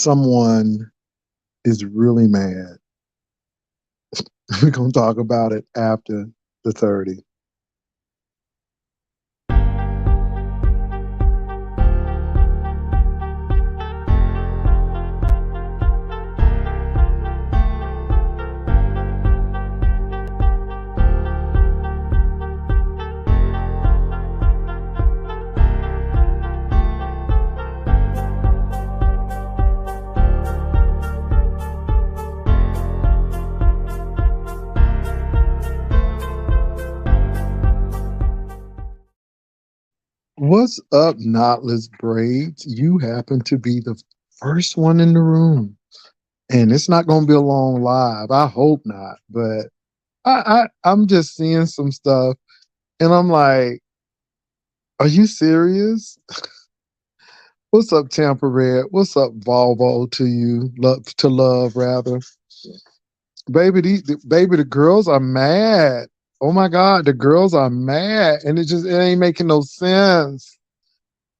someone is really mad. We're going to talk about it after the 30. What's up, Knotless Braids? You happen to be the first one in the room. And it's not going to be a long live. I hope not. But I'm just seeing some stuff. And I'm like, are you serious? What's up, Tampa Red? What's up, Volvo to you? Love, rather. Baby, the girls are mad. Oh my God, the girls are mad. And it ain't making no sense.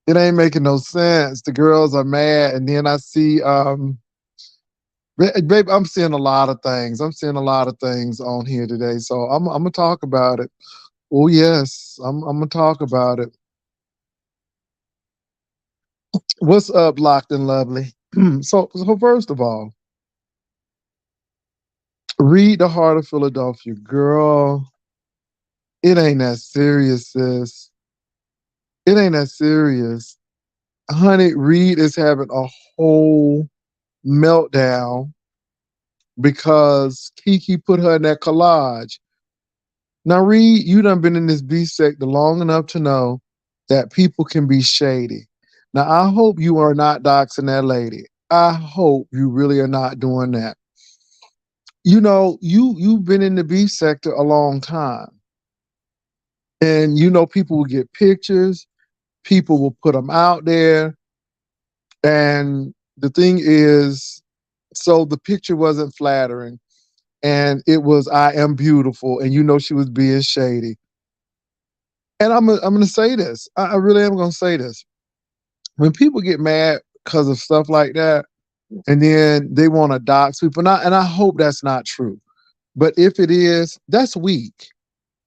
It ain't making no sense. The girls are mad. And then I see baby, I'm seeing a lot of things. I'm seeing a lot of things on here today. So I'm gonna talk about it. Oh yes, I'm gonna talk about it. What's up, Locked and Lovely? So first of all, read The Heart of Philadelphia. Girl, it ain't that serious, sis. It ain't that serious. Honey, Reed is having a whole meltdown because Kiki put her in that collage. Now, Reed, you done been in this B sector long enough to know that people can be shady. Now, I hope you are not doxing that lady. I hope you really are not doing that. You know, you've been in the B sector a long time. And you know, people will get pictures, people will put them out there. And the thing is, so the picture wasn't flattering. And it was, I am beautiful. And you know, she was being shady. And I'm going to say this. I really am going to say this. When people get mad because of stuff like that, and then they want to dox people, and I hope that's not true. But if it is, that's weak.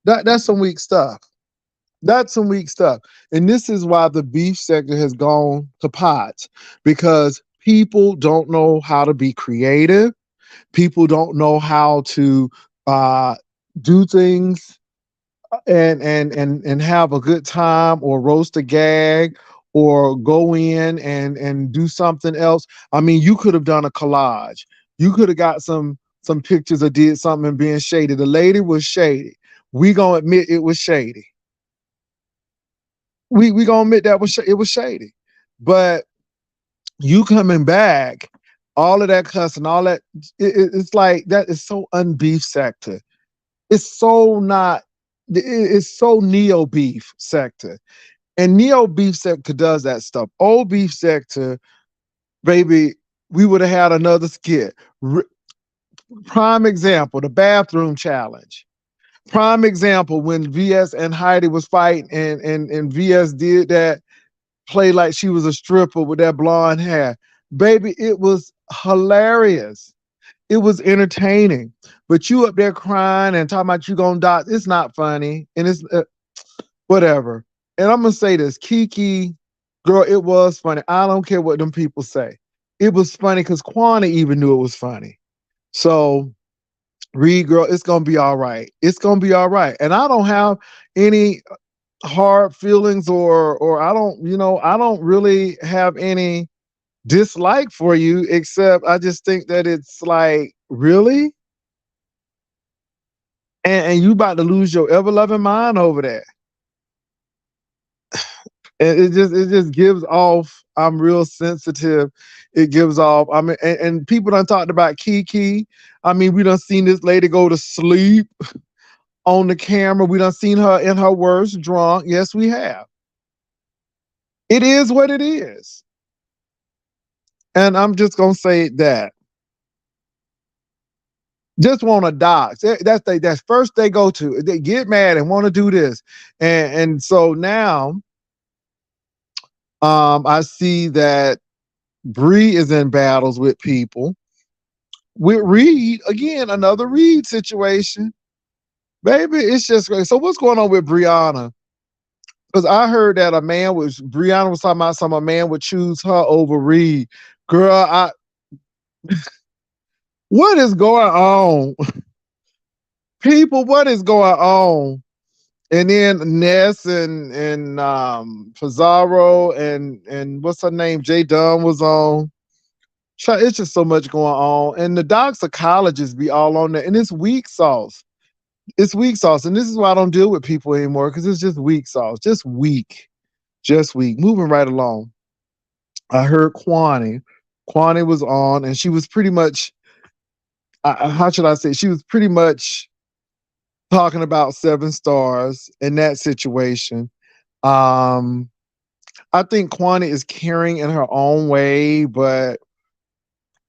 That's some weak stuff. That's some weak stuff. And this is why the beef sector has gone to pot, because people don't know how to be creative. People don't know how to do things and have a good time, or roast a gag, or go in and do something else. I mean, you could have done a collage. You could have got some pictures or did something and being shady. The lady was shady. We gonna admit it was shady. We gonna admit that it was shady. But you coming back, all of that cussing, all that, it's like that is so unbeef sector. It's so not. It's so neo beef sector, and neo beef sector does that stuff. Old beef sector, baby, we would have had another skit. Prime example, the bathroom challenge. Prime example, when VS and Heidi was fighting, and VS did that, play like she was a stripper with that blonde hair. Baby, it was hilarious. It was entertaining. But you up there crying and talking about you gonna die. It's not funny. And it's whatever. And I'm gonna say this, Kiki, girl, it was funny. I don't care what them people say. It was funny because Quana even knew it was funny. So Reed, girl, it's gonna be all right. It's gonna be all right. And I don't have any hard feelings, or I don't really have any dislike for you, except I just think that it's like, really? And you about to lose your ever loving mind over that. And it just gives off, I'm real sensitive. It gives off. I mean, and people done talked about Kiki. I mean, we done seen this lady go to sleep on the camera. We done seen her in her worst drunk. Yes, we have. It is what it is. And I'm just gonna say that. Just want to dox. That's first they go to. They get mad and want to do this. And so now I see that Bree is in battles with people. With Reed, again, another Reed situation. Baby, it's just great. So what's going on with Brianna? Because I heard that Brianna was talking about a man would choose her over Reed. Girl, what is going on? People, what is going on? And then Ness and Pizarro and what's her name? Jay Dunn was on. It's just so much going on. And the toxicologists be all on there. And it's weak sauce. It's weak sauce. And this is why I don't deal with people anymore, because it's just weak sauce. Just weak. Just weak. Moving right along. I heard Kwani. Kwani was on, and she was pretty much, how should I say? She was pretty much talking about 7 stars in that situation. Um, I think Kwani is caring in her own way, but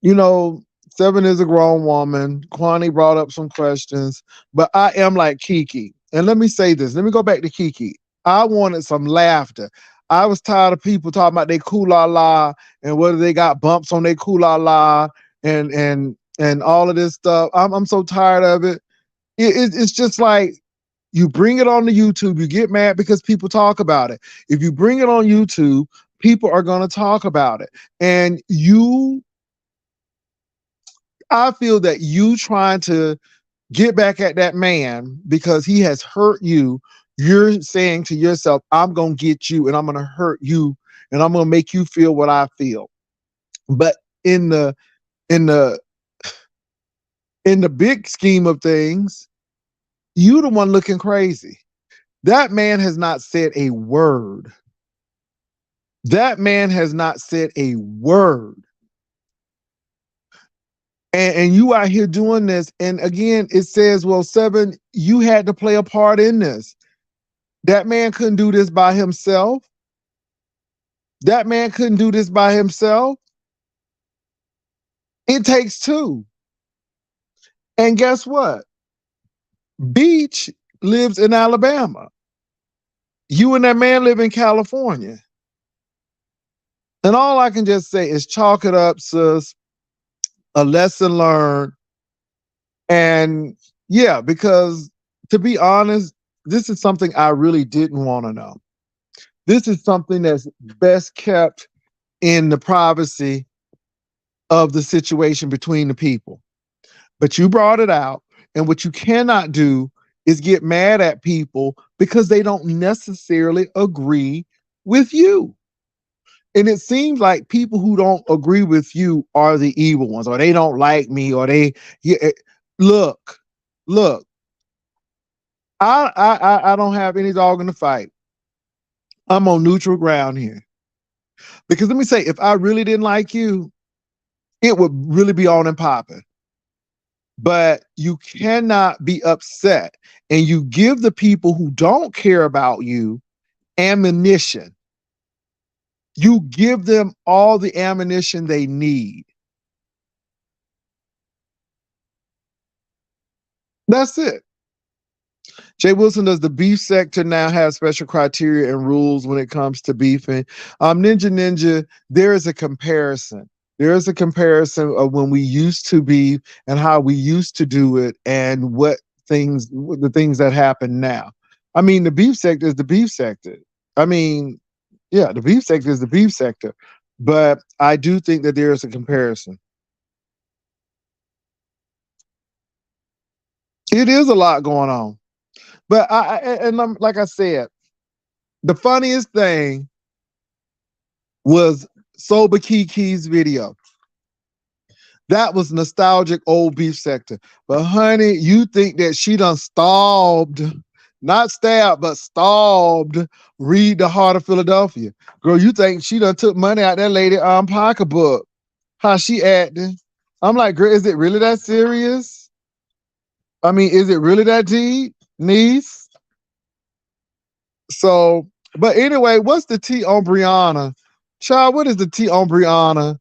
you know, Seven is a grown woman. Kwani brought up some questions, but I am like Kiki. And let me say this. Let me go back to Kiki. I wanted some laughter. I was tired of people talking about they cool la la and whether they got bumps on their cool la la and all of this stuff. I'm so tired of it. It's just like you bring it on the YouTube, you get mad because people talk about it. If you bring it on YouTube, people are going to talk about it. And I feel that you trying to get back at that man because he has hurt you, you're saying to yourself, I'm going to get you and I'm going to hurt you and I'm going to make you feel what I feel. But in the in the in the big scheme of things, you the one looking crazy. That man has not said a word. That man has not said a word. And you out here doing this. And again, it says, well, Seven, you had to play a part in this. That man couldn't do this by himself. That man couldn't do this by himself. It takes two. And guess what? Beach lives in Alabama. You and that man live in California. And all I can just say is chalk it up, sis. A lesson learned. And yeah, because to be honest, this is something I really didn't want to know. This is something that's best kept in the privacy of the situation between the people. But you brought it out. And what you cannot do is get mad at people because they don't necessarily agree with you. And it seems like people who don't agree with you are the evil ones, or they don't like me, or look, look. I don't have any dog in the fight. I'm on neutral ground here. Because let me say, if I really didn't like you, it would really be on and popping. But you cannot be upset, and you give the people who don't care about you ammunition. You give them all the ammunition they need. That's it. Jay Wilson, does the beef sector now have special criteria and rules when it comes to beefing? Ninja, there is a comparison. There is a comparison of when we used to beef and how we used to do it and the things that happen now. I mean, the beef sector is the beef sector. I mean, yeah, the beef sector is the beef sector. But I do think that there is a comparison. It is a lot going on. But like I said, the funniest thing was Soba Kiki's video. That was nostalgic old beef sector. But honey, you think that she done stalled, not stabbed, but stalled Read the Heart of Philadelphia. Girl, you think she done took money out that lady pocketbook. How she acting? I'm like, girl, is it really that serious? I mean, is it really that deep, niece? So, but anyway, what's the tea on Brianna? Child, what is the tea on Brianna?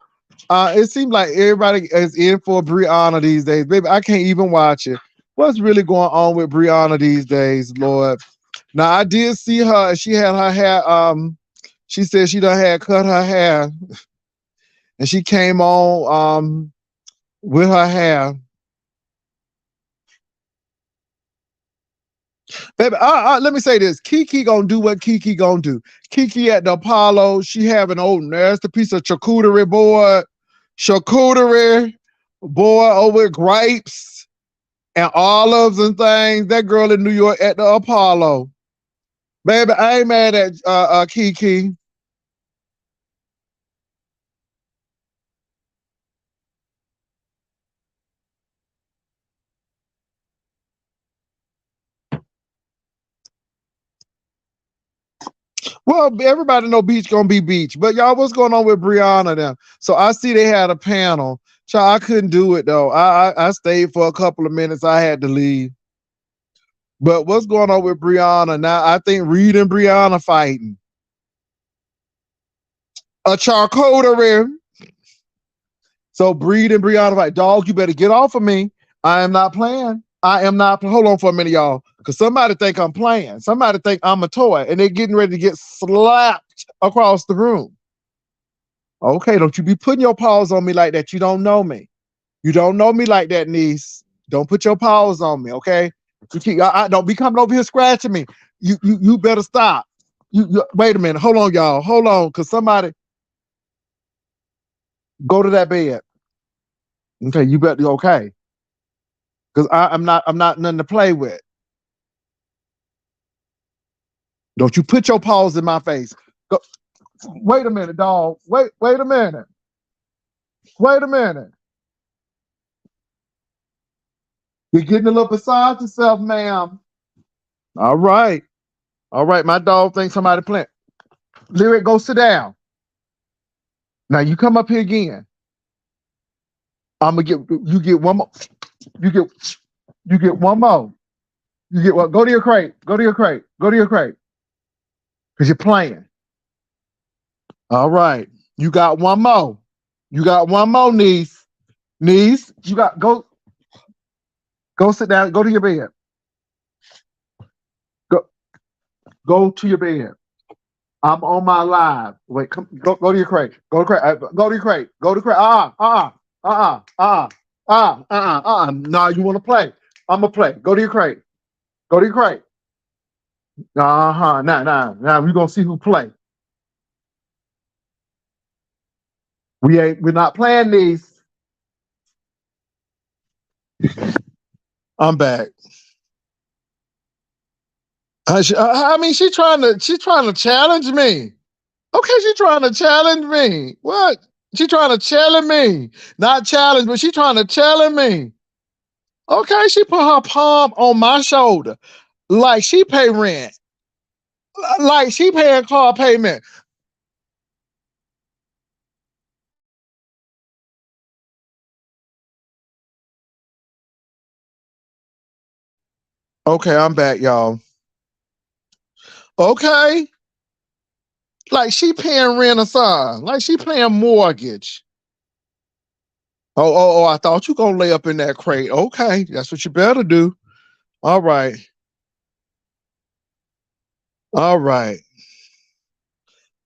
It seems like everybody is in for Brianna these days. Baby, I can't even watch it. What's really going on with Brianna these days, Lord? Now, I did see her. She had her hair, she said she done had cut her hair. and she came on with her hair. Baby, let me say this. Kiki gonna do what Kiki gonna do. Kiki at the Apollo, she have an old nasty piece of charcuterie board. Charcuterie board over grapes and olives and things. That girl in New York at the Apollo. Baby, I ain't mad at Kiki. Well, everybody know beach gonna be beach. But y'all, what's going on with Brianna now? So I see they had a panel. Child, I couldn't do it though. I stayed for a couple of minutes. I had to leave. But what's going on with Brianna now? I think Reed and Brianna fighting. A charcuterie. So Breed and Brianna like, dog, you better get off of me. I am not playing. I am not. Hold on for a minute, y'all, because somebody think I'm playing. Somebody think I'm a toy, and they're getting ready to get slapped across the room. Okay, don't you be putting your paws on me like that. You don't know me. You don't know me like that, niece. Don't put your paws on me, okay? Don't be coming over here scratching me. You better stop. You wait a minute. Hold on, y'all. Hold on, cause somebody go to that bed. Okay, you better okay. Cause I'm not nothing to play with. Don't you put your paws in my face. Go, wait a minute, dog. Wait a minute. Wait a minute. You're getting a little beside yourself, ma'am. All right. All right. My dog thinks somebody playing. Lyric, go sit down. Now you come up here again. I'm gonna get one more. You get one more. You get what? Go to your crate. Go to your crate. Go to your crate. Because you're playing. All right. You got one more. You got one more, niece. Niece, you got go sit down. Go to your bed. Go go to your bed. I'm on my live. Wait, come go to your crate. Go to crate. Go to your crate. Go to crate. No, you want to play? I'm gonna play. Go to your crate. Go to your crate. Now we're gonna see who play. We're not playing these. I'm back. I mean, she's trying to challenge me. Okay, she's trying to challenge me. What? She trying to challenge me. Not challenge, but she trying to challenge me. Okay, she put her palm on my shoulder. Like she pay rent. Like she paying car payment. Okay, I'm back, y'all. Okay. Like she paying rent or something. Like she paying mortgage. Oh, I thought you gonna lay up in that crate. Okay, that's what you better do. All right. All right.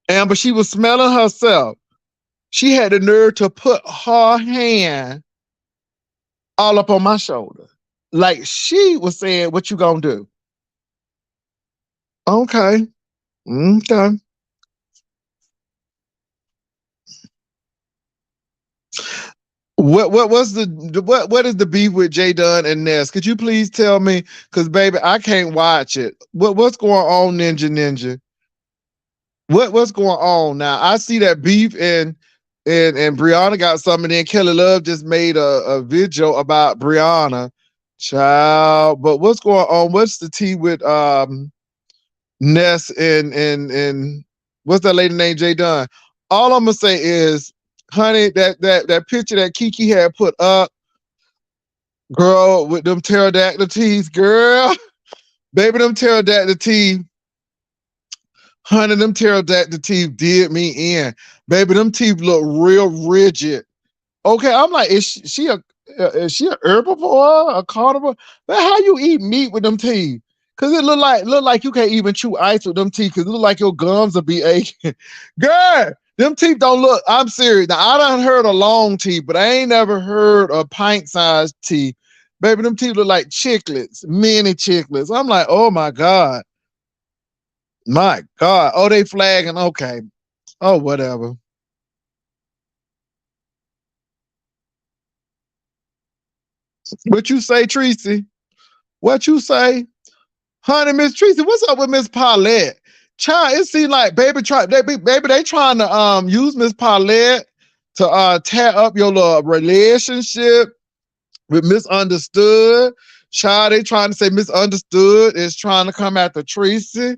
Amber, she was smelling herself. She had the nerve to put her hand all up on my shoulder. Like she was saying, what you gonna do? Okay. Okay. What is the beef with J Dunn and Ness? Could you please tell me? Cause baby, I can't watch it. What's going on, Ninja? What's going on now? I see that beef and Brianna got something. And then Kelly Love just made a video about Brianna, child. But what's going on? What's the tea with Ness and what's that lady named J Dunn? All I'm gonna say is, honey, that picture that Kiki had put up, girl, with them pterodactyl teeth, girl, baby, them pterodactyl teeth. Honey, them pterodactyl teeth did me in. Baby, them teeth look real rigid. Okay, I'm like, is she a herbivore, a carnivore? But how you eat meat with them teeth? Cause it look like you can't even chew ice with them teeth. Cause it look like your gums will be aching. Girl, Them teeth don't look. I'm serious. Now I done heard a long teeth, but I ain't never heard a pint-sized teeth. Baby, them teeth look like chiclets, mini chiclets. I'm like, oh my God. My God. Oh, they flagging. Okay. Oh, whatever. What you say, Tracy? What you say? Honey, Miss Tracy, what's up with Miss Paulette? Child, it seems like they trying to use Miss Paulette to tear up your little relationship with Misunderstood. Child, they trying to say Misunderstood is trying to come after Tracy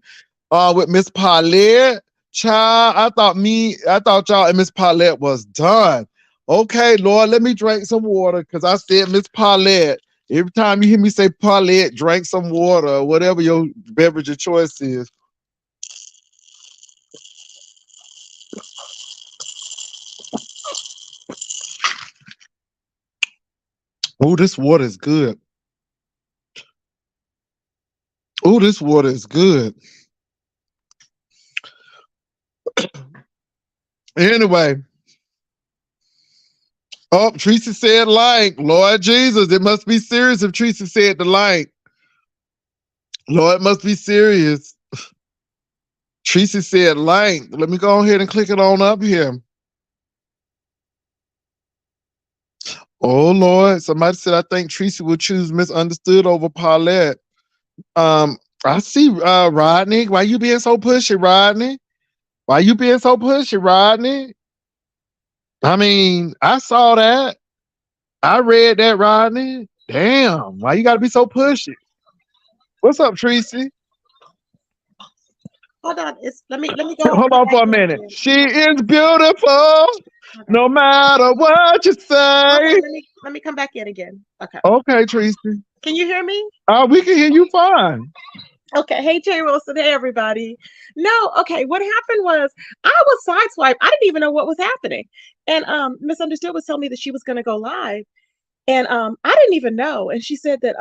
with Miss Paulette. Child, I thought y'all and Miss Paulette was done. Okay, Lord, let me drink some water because I said Miss Paulette. Every time you hear me say Paulette, drink some water or whatever your beverage of choice is. Oh, this water is good. Oh, this water is good. Anyway, oh, Tracy said like, Lord Jesus, it must be serious if Tracy said the like. Lord, it must be serious. Tracy said like. Let me go ahead and click it on up here. Oh Lord, somebody said I think Tracy would choose Misunderstood over Paulette. Um, I see Rodney. Why you being so pushy, Rodney? Why you being so pushy, Rodney? I mean, I saw that. I read that, Rodney. Damn, why you gotta be so pushy? What's up, Tracy? Hold on. Let me go Hold come on back for a in minute. again. She is beautiful, Okay. no matter what you Hold say. on. Let me come back in again. Okay. Okay, Tracy. Can you hear me? We can hear you fine. Okay. Hey, Jay Wilson. Hey, everybody. No. Okay. What happened was I was sideswiped. I didn't even know what was happening, and Misunderstood was telling me that she was going to go live. And I didn't even know. And she said that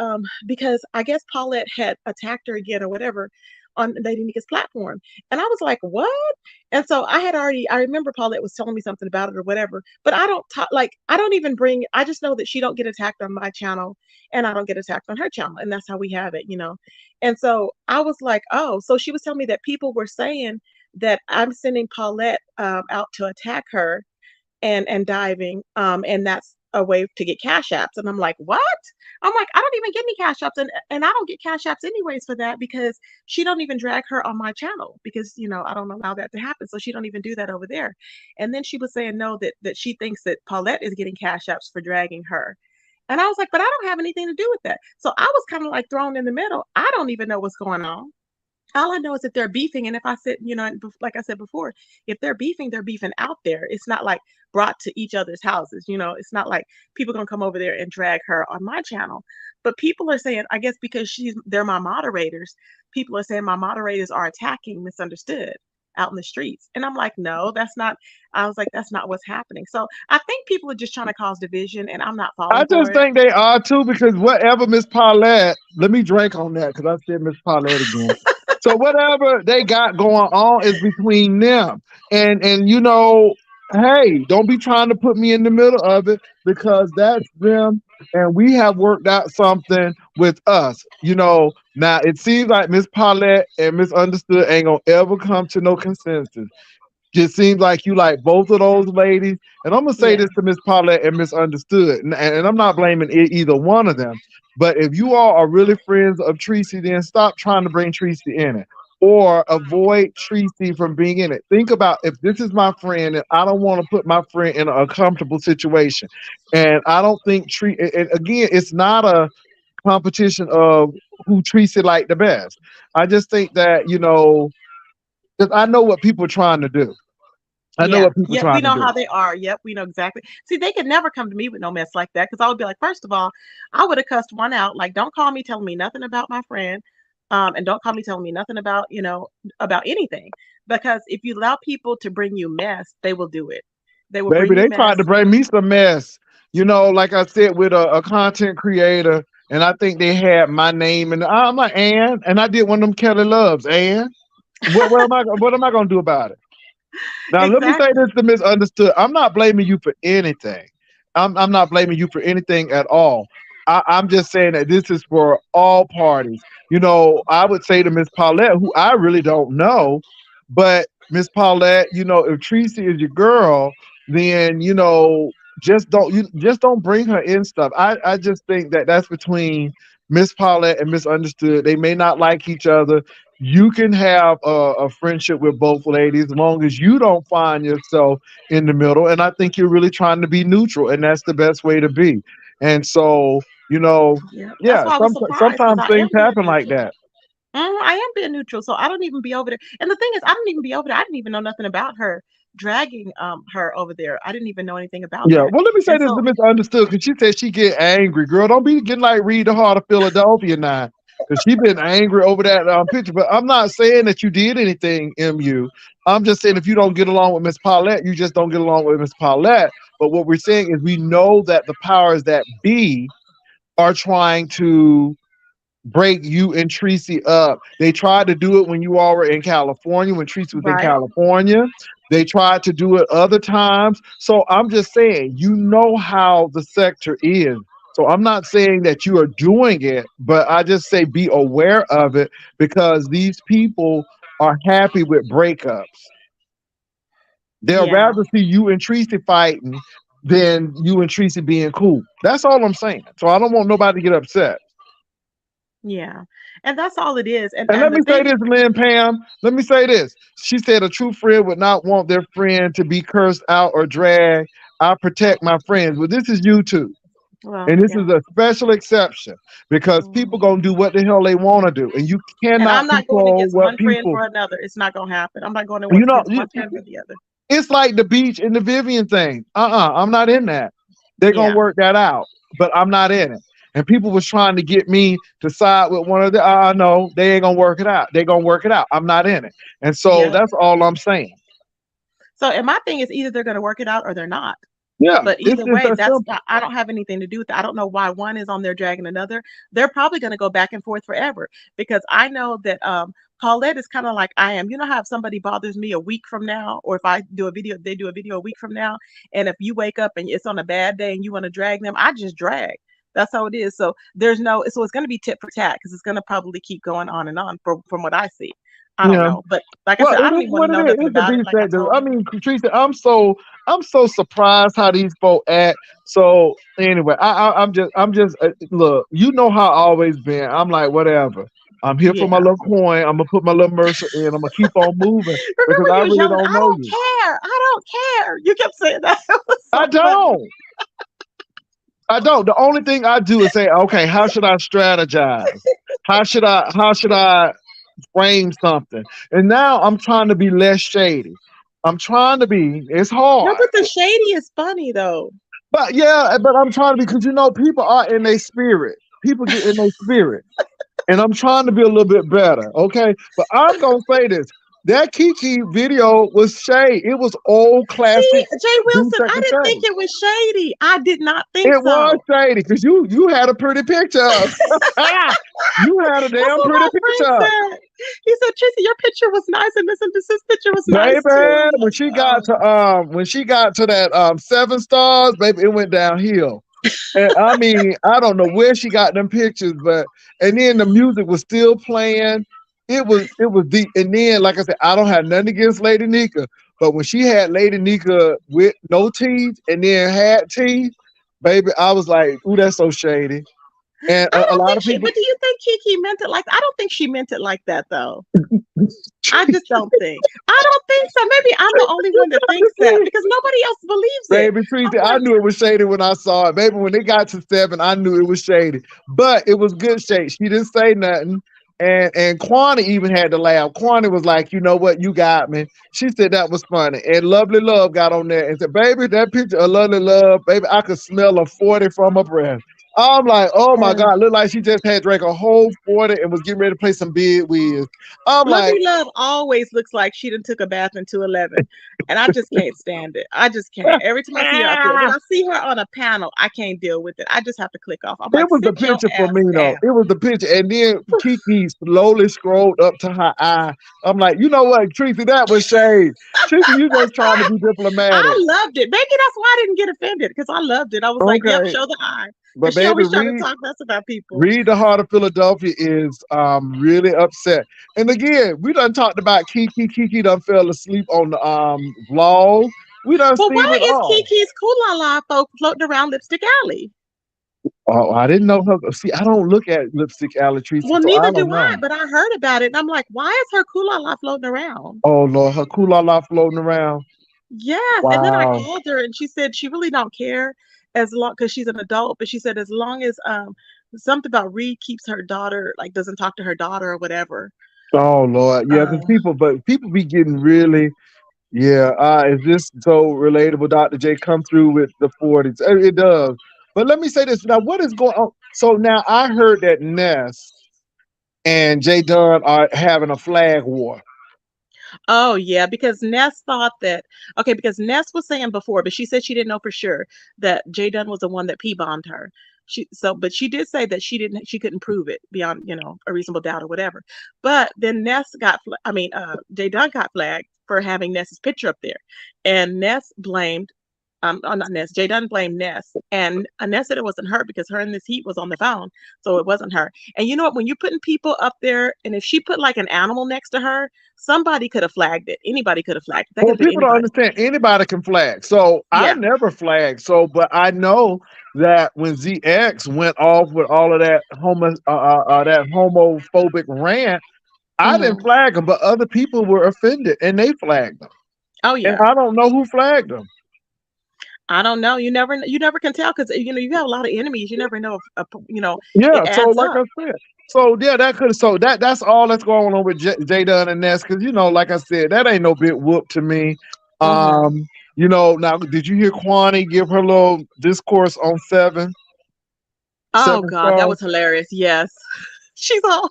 because I guess Paulette had attacked her again or whatever on Lady Nika's platform. And I was like, what? And so I remember Paulette was telling me something about it or whatever. But I don't talk like I don't even bring. I just know that she don't get attacked on my channel, and I don't get attacked on her channel, and that's how we have it. And so I was like, oh, so she was telling me that people were saying that I'm sending Paulette out to attack her and diving and that's a way to get cash apps. And I'm like, what? I'm like, I don't even get any cash apps, and I don't get cash apps anyways for that because she don't even drag her on my channel because I don't allow that to happen, so she don't even do that over there. And then she was saying no, that she thinks that Paulette is getting cash apps for dragging her. And I was like, but I don't have anything to do with that. So I was kind of like thrown in the middle. I don't even know what's going on. All I know is that they're beefing, and if I said, like I said before, if they're beefing out there. It's not like brought to each other's houses. It's not like people gonna come over there and drag her on my channel. But people are saying, I guess because they're my moderators, people are saying my moderators are attacking Misunderstood out in the streets. And I'm like, no, that's not. I was like, that's not what's happening. So I think people are just trying to cause division, and I'm not I falling for just it. think they are too, because whatever Miss Paulette, let me drink on that because I said Miss Paulette again. So whatever they got going on is between them. And hey, don't be trying to put me in the middle of it because that's them. And we have worked out something with us. Now it seems like Miss Paulette and Misunderstood ain't gonna ever come to no consensus. Just seems like you like both of those ladies. And I'm gonna say Yeah, this to Miss Paulette and Misunderstood, and I'm not blaming either one of them. But if you all are really friends of Tracy, then stop trying to bring Tracy in it, or avoid Tracy from being in it. Think about, if this is my friend, and I don't want to put my friend in a comfortable situation, and I don't think And again, it's not a competition of who Tracy like the best. I just think that because I know what people are trying to do. I know yeah, what people yeah. We trying to know do. how they are. Yep, we know exactly. See, they could never come to me with no mess like that because I would be like, first of all, I would have cussed one out. Like, don't call me telling me nothing about my friend, and don't call me telling me nothing about anything. Because if you allow people to bring you mess, they will do it. They will Baby, bring you they tried to mess. bring me some mess. Like I said, with a content creator, and I think they had my name, and I'm like, and I did one of them Kelly Loves, and what am I gonna do about it? Now, let me say Exactly. this to misunderstood. I'm not blaming you for anything. I'm not blaming you for anything at all. I'm just saying that this is for all parties. I would say to Miss Paulette, who I really don't know, but Miss Paulette, if Tracy is your girl, then just don't bring her in stuff. I just think that that's between Miss Paulette and Misunderstood. They may not like each other. You can have a friendship with both ladies as long as you don't find yourself in the middle. And I think you're really trying to be neutral, and that's the best way to be. And so, Yeah. That's yeah, why I was surprised because sometimes I things am being happen like neutral. that. I am being neutral, so I don't even be over there. And the thing is, I don't even be over there. I didn't even know nothing about her dragging her over there. I didn't even know anything about Yeah, that. well, let me say And this to so, misunderstood because she said she get angry. Girl, don't be getting like Read the Heart of Philadelphia now, because she been angry over that picture. But I'm not saying that you did anything, Mu. I'm just saying if you don't get along with Miss Paulette, you just don't get along with Miss Paulette. But what we're saying is we know that the powers that be are trying to break you and Tracy up. They tried to do it when you all were in California, when Tracy was in right. California. They tried to do it other times. So I'm just saying, you know how the sector is. So I'm not saying that you are doing it, but I just say be aware of it because these people are happy with breakups. They'll Yeah. rather see you and Tracy fighting than you and Tracy being cool. That's all I'm saying. So I don't want nobody to get upset. Yeah. And that's all it is. And And let and the me say thing this, Lynn Pam. Let me say this. She said a true friend would not want their friend to be cursed out or dragged. I protect my friends. Well, this is YouTube. well, And this yeah. is a special exception because people Mhm. gonna do what the hell they want to do. And you And I'm cannot not going control against what one friend people for another. It's not going to happen. I'm not going you know, against you, one friend for the other. it's like the beach and the Vivian thing. I'm not in that. They're gonna Yeah. work that out, but I'm not in it. And people was trying to get me to side with one of the. No, they ain't gonna work it out. They're gonna work it out. I'm not in it, and so Yeah. that's all I'm saying. So, and my thing is either they're going to work it out or they're not. Yeah, But it's either just way, that that's simple. I don't have anything to do with that. I don't know why one is on there dragging another. They're probably going to go back and forth forever because I know that Paulette is kind of like I am. You know how if somebody bothers me a week from now, or if I do a video, they do a video a week from now, and if you wake up and it's on a bad day and you want to drag them, I just drag. That's how it is. So so it's going to be tit for tat because it's going to probably keep going on and on from what I see. I don't Yeah. know, but like I Well, said, it I don't is even want to what it know is. nothing It's the about it. beach Like I that do. told I you. mean, Teresa, I'm so surprised how these folk act. So anyway, I'm just look. You know how I always been. I'm like whatever. I'm here for my Yeah. little coin. I'm gonna put my little Mercer in. I'm gonna keep on moving because Remember I you was really yelling, don't "I know don't you. care. I don't care." You kept saying that. It was I so funny. don't. I don't. The only thing I do is say, okay, how should I strategize? How should I frame something? And now I'm trying to be less shady. I'm trying to be. It's No, hard. but the shady is funny though. But yeah, but I'm trying to because people are in their spirit. People get in their spirit. And I'm trying to be a little bit better. Okay. But I'm gonna say this. That Kiki video was shade. It was old See, classic Jay do Wilson, I second didn't think shade. it was shady. I did not think It was so. shady because you had a pretty picture up. You had a That's damn what pretty my friend picture up. said. He said, Tracy, your picture was nice, and this picture was nice too. Baby, I'm when like, she got oh. to that 7 stars, baby, it went downhill. And I mean, I don't know where she got them pictures, but and then the music was still playing. It was deep. And then, like I said, I don't have nothing against Lady Nika, but when she had Lady Nika with no teeth and then had teeth, baby, I was like, ooh, that's so shady. And I a don't lot think of she, people but do you think Kiki meant it like, I don't think she meant it like that though. I just don't think. I don't think so. Maybe I'm the only one that thinks that because nobody else believes it. Baby I'm Tracy, I like, knew it was shady when I saw it. Baby, when it got to 7, I knew it was shady. But it was good shade. She didn't say nothing. And Kwani even had to laugh. Kwani was like, you know what, you got me. She said that was funny. And Lovely Love got on there and said, baby, that picture of Lovely Love, baby, I could smell a 40 from her breath. I'm like, oh my And God, looked like she just had drank a whole 40 and was getting ready to play some big whiz. I'm like, Fluffy Love always looks like she done took a bath in 211. And I just can't stand it. I just can't. Every time I see her up there, when I see her on a panel, I can't deal with it. I just have to click off. I'm it like, was the sit your picture for ass me though. down. It was the picture. And then Kiki slowly scrolled up to her eye. I'm like, you know what, Tracy, that was shade. Tracy, you just trying to be I diplomatic. loved it. Maybe that's why I didn't get offended because I loved it. I was like, yep, Okay. show the eye. But Because she baby, always trying to talk mess about people. Read the Heart of Philadelphia is really upset. And again, we done talked about Kiki. Kiki done fell asleep on the vlog. We done But seen why it is all. Kiki's Kulala folk floating around Lipstick Alley? Oh, I didn't know her. See, I don't look at Lipstick Alley Tracy, Well, so I neither don't do I, know. but I heard about it and I'm like, why is her Kulala floating around? Oh Lord, her kulala floating around. Yes, and then I Wow. called her and she said she really don't care as long because she's an adult, but she said as long as something about Reed keeps her daughter like doesn't talk to her daughter or whatever. Oh Lord, yeah, because Uh, people be getting really, yeah. Is this so relatable? Dr. J come through with the 40s. It does. But let me say this now. What is going on? So now I heard that Ness and Jay Dunn are having a flag war. oh yeah, because Ness thought that okay, because Ness was saying before, but she said she didn't know for sure that Jay Dunn was the one that P bombed her. But she did say that she couldn't prove it beyond a reasonable doubt or whatever. But then Jay Dunn got flagged for having Ness's picture up there, and Ness blamed not Ness. Jay Dunn blamed Ness, and Ness said it wasn't her because her and this heat was on the phone, so it wasn't her. And you know what? When you're putting people up there, and if she put like an animal next to her, somebody could have flagged it. Anybody could have flagged it. That could Well, have been people don't anybody. understand anybody can flag. So I Yeah. never flagged. So, but I know that when ZX went off with all of that homophobic rant, I didn't Hmm. flag them, but other people were offended and they flagged them. Oh And yeah. I don't know who flagged them. I don't know. You never can tell because you have a lot of enemies. You never know if it Yeah. So, adds like up. I said, so yeah, that could. So that's all that's going on with J Dunn and Ness because like I said, that ain't no big whoop to me. Hmm. Now did you hear Kwani give her little discourse on Oh seven God, that stars? was hilarious. Yes. She's all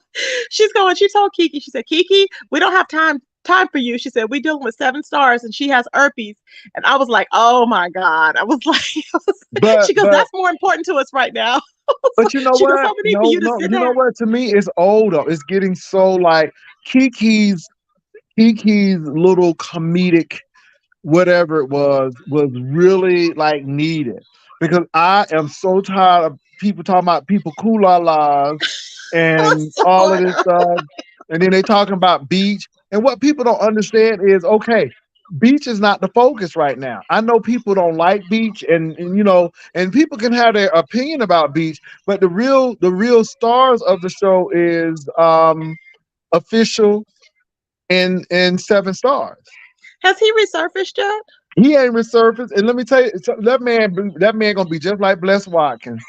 she told Kiki, she said, Kiki, we don't have time for you. She said, we dealing with 7 stars and she has herpes. And I was like, oh my God. I was like, But she goes, but that's more important to us right now. but you know She goes, so what? we need for No, you to no, sit you know down. what? To me, it's old though. It's getting so like Kiki's Kiki's little comedic whatever it was really like needed because I am so tired of people talking about people laws It was and so all of this annoying. stuff, and then they talking about beach. And what people don't understand is okay, beach is not the focus right now. I know people don't like beach, and people can have their opinion about beach, but the real stars of the show is official and seven stars. Has he resurfaced yet? He ain't resurfaced, and let me tell you, that man gonna be just like Bless Watkins.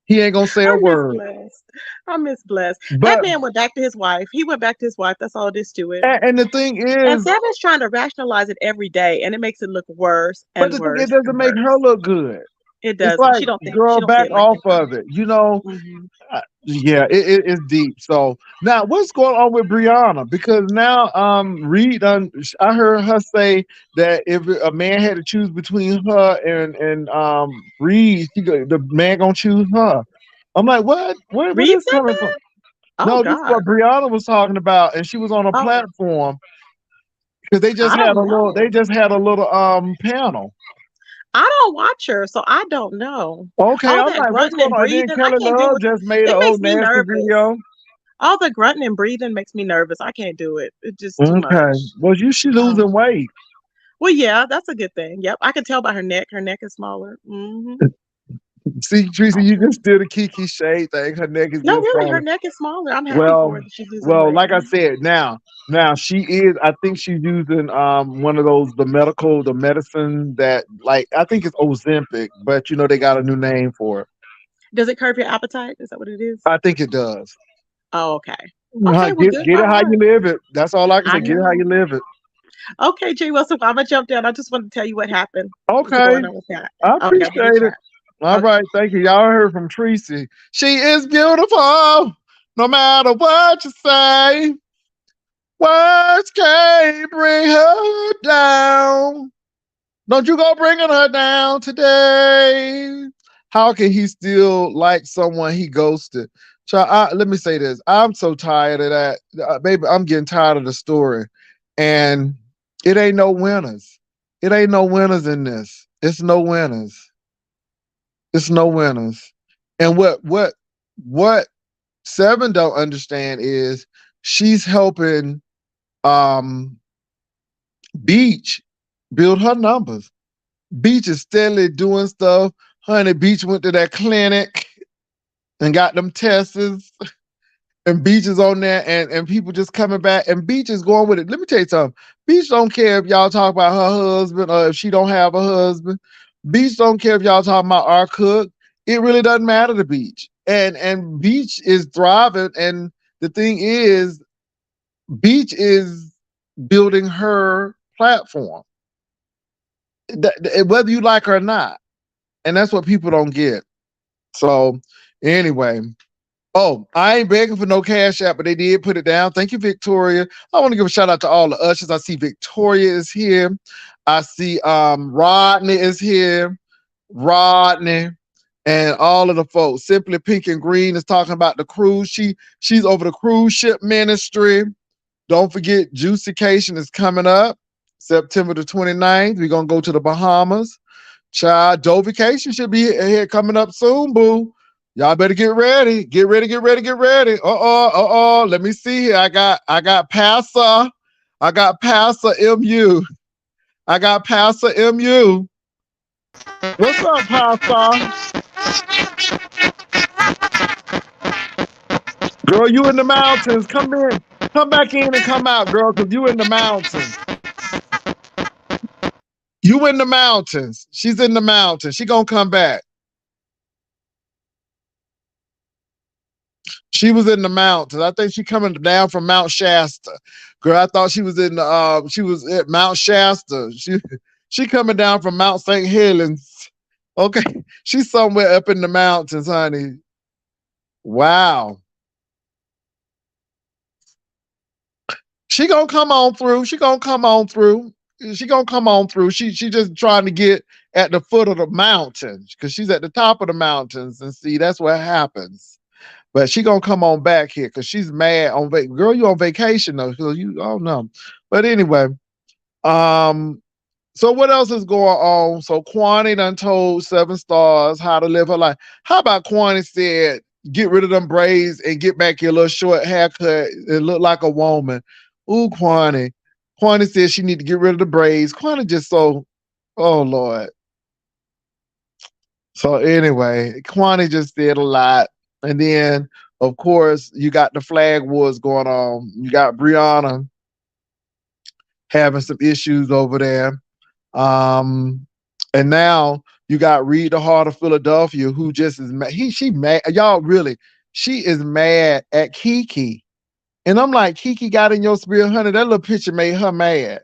He ain't gonna say a I miss word. Blessed. I miss Blessed. That But man went back to his wife. He went back to his wife. That's all it is to it. and the thing And is, Seven's trying to rationalize it every day, and it makes it look worse but and the thing it worse doesn't and make her worse. look good. It It's doesn't. like, She don't think girl, she don't see back it like off that though. of it. Hmm. Yeah, it's deep. So now, what's going on with Brianna? Because now, Reed, I heard her say that if a man had to choose between her and Reed, the man gonna choose her. I'm like, what? Where Reed this said coming from? that. Oh No, this is what God. Brianna was talking about, and she was on a Oh, platform because they just I had a don't little. They know. just had a little panel. I don't watch her, so I don't know. Okay, All I'm that like, what's grunting going and on? And then breathing, I Kelly can't do Love it. just made a It whole makes me nasty nervous. video. All the grunting and breathing makes me nervous. I can't do it. It's just too Okay, much. well, you should Oh. losing weight. Well, yeah, that's a good thing. Yep, I can tell by her neck. Her neck is smaller. See, Teresa, you Okay. just did a Kiki shade thing. Her neck is No, getting really, her smaller. neck is smaller. I'm happy Well, for her that she's losing well, weight. like I said, now she is. I think she's using one of those the medicine that like I think it's Ozempic, but they got a new name for it. Does it curb your appetite? Is that what it is? I think it does. Oh, okay. Okay, well, good Get for it how you her. live it. That's all I can I say. Get it how you know. live it. Okay, Jay Wilson, I'm gonna jump down. I just wanted to tell you what happened. What's Okay, going on with that? I Okay, I'll give you a appreciate it. chat. All Okay. right, thank you. Y'all heard from Tracy. She is beautiful, no matter what you say. Words can't bring her down. Don't you go bringing her down today. How can he still like someone he ghosted? Child, let me say this. I'm so tired of that. Baby, I'm getting tired of the story. And it ain't no winners. It ain't no winners in this. It's no winners. It's no winners. And what Seven don't understand is she's helping um Beach build her numbers. Beach is steadily doing stuff. Honey, Beach went to that clinic and got them tests, and Beach is on there, and people just coming back, and Beach is going with it. Let me tell you something. Beach don't care if y'all talk about her husband or if she don't have a husband. Beach don't care if y'all talking about our cook. It really doesn't matter to Beach. And Beach is thriving. And the thing is, Beach is building her platform, whether you like her or not. And that's what people don't get. So anyway, oh, I ain't begging for no cash app, but they did put it down. Thank you, Victoria. I want to give a shout out to all the ushers. I see Victoria is here. I see Rodney is here. Rodney and all of the folks. Simply Pink and Green is talking about the cruise. She's over the cruise ship ministry. Don't forget, Juicycation is coming up September the 29th. We're gonna go to the Bahamas. Child, Dovication should be here coming up soon, boo. Y'all better get ready. Get ready, get ready, get ready. Let me see here. I got Pastor. I got Pastor MU. I got Pastor MU. What's up, Pastor? Girl, you in the mountains. Come in. Come back in and come out, girl, because you in the mountains. You in the mountains. She's in the mountains. She gonna come back. She was in the mountains. I think she coming down from Mount Shasta. Girl, I thought she was in the she was at Mount Shasta. She coming down from Mount St. Helens. Okay. She's somewhere up in the mountains, honey. Wow. She gonna come on through. She gonna come on through. She gonna come on through. She just trying to get at the foot of the mountain because she's at the top of the mountains, and see that's what happens. But she gonna come on back here because she's mad on girl. You on vacation though? So you oh no. But anyway, um, so what else is going on? So Kwani done told Seven Stars how to live her life. How about Kwani said, get rid of them braids and get back your little short haircut and look like a woman. Ooh, Kwani. Kwani said she need to get rid of the braids. Kwani just so, oh Lord. So anyway, Kwani just did a lot. And then, of course, you got the flag wars going on. You got Brianna having some issues over there. And now you got Reed the Heart of Philadelphia, who just is mad. She mad. Y'all really, she is mad at Kiki. And I'm like, Kiki got in your spirit, honey. That little picture made her mad.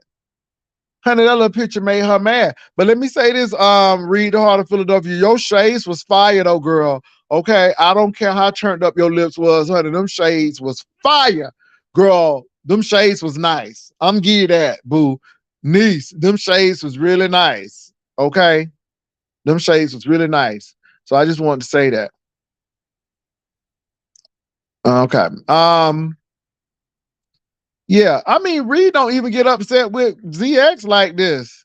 Honey, that little picture made her mad. But let me say this, Reed the Heart of Philadelphia, your shades was fire though, girl. Okay, I don't care how turned up your lips was, honey. Them shades was fire, girl. Them shades was nice. I'm give you that, boo. Niece, them shades was really nice. Okay, them shades was really nice. So I just wanted to say that. Okay. Yeah, I mean, Reed don't even get upset with ZX like this.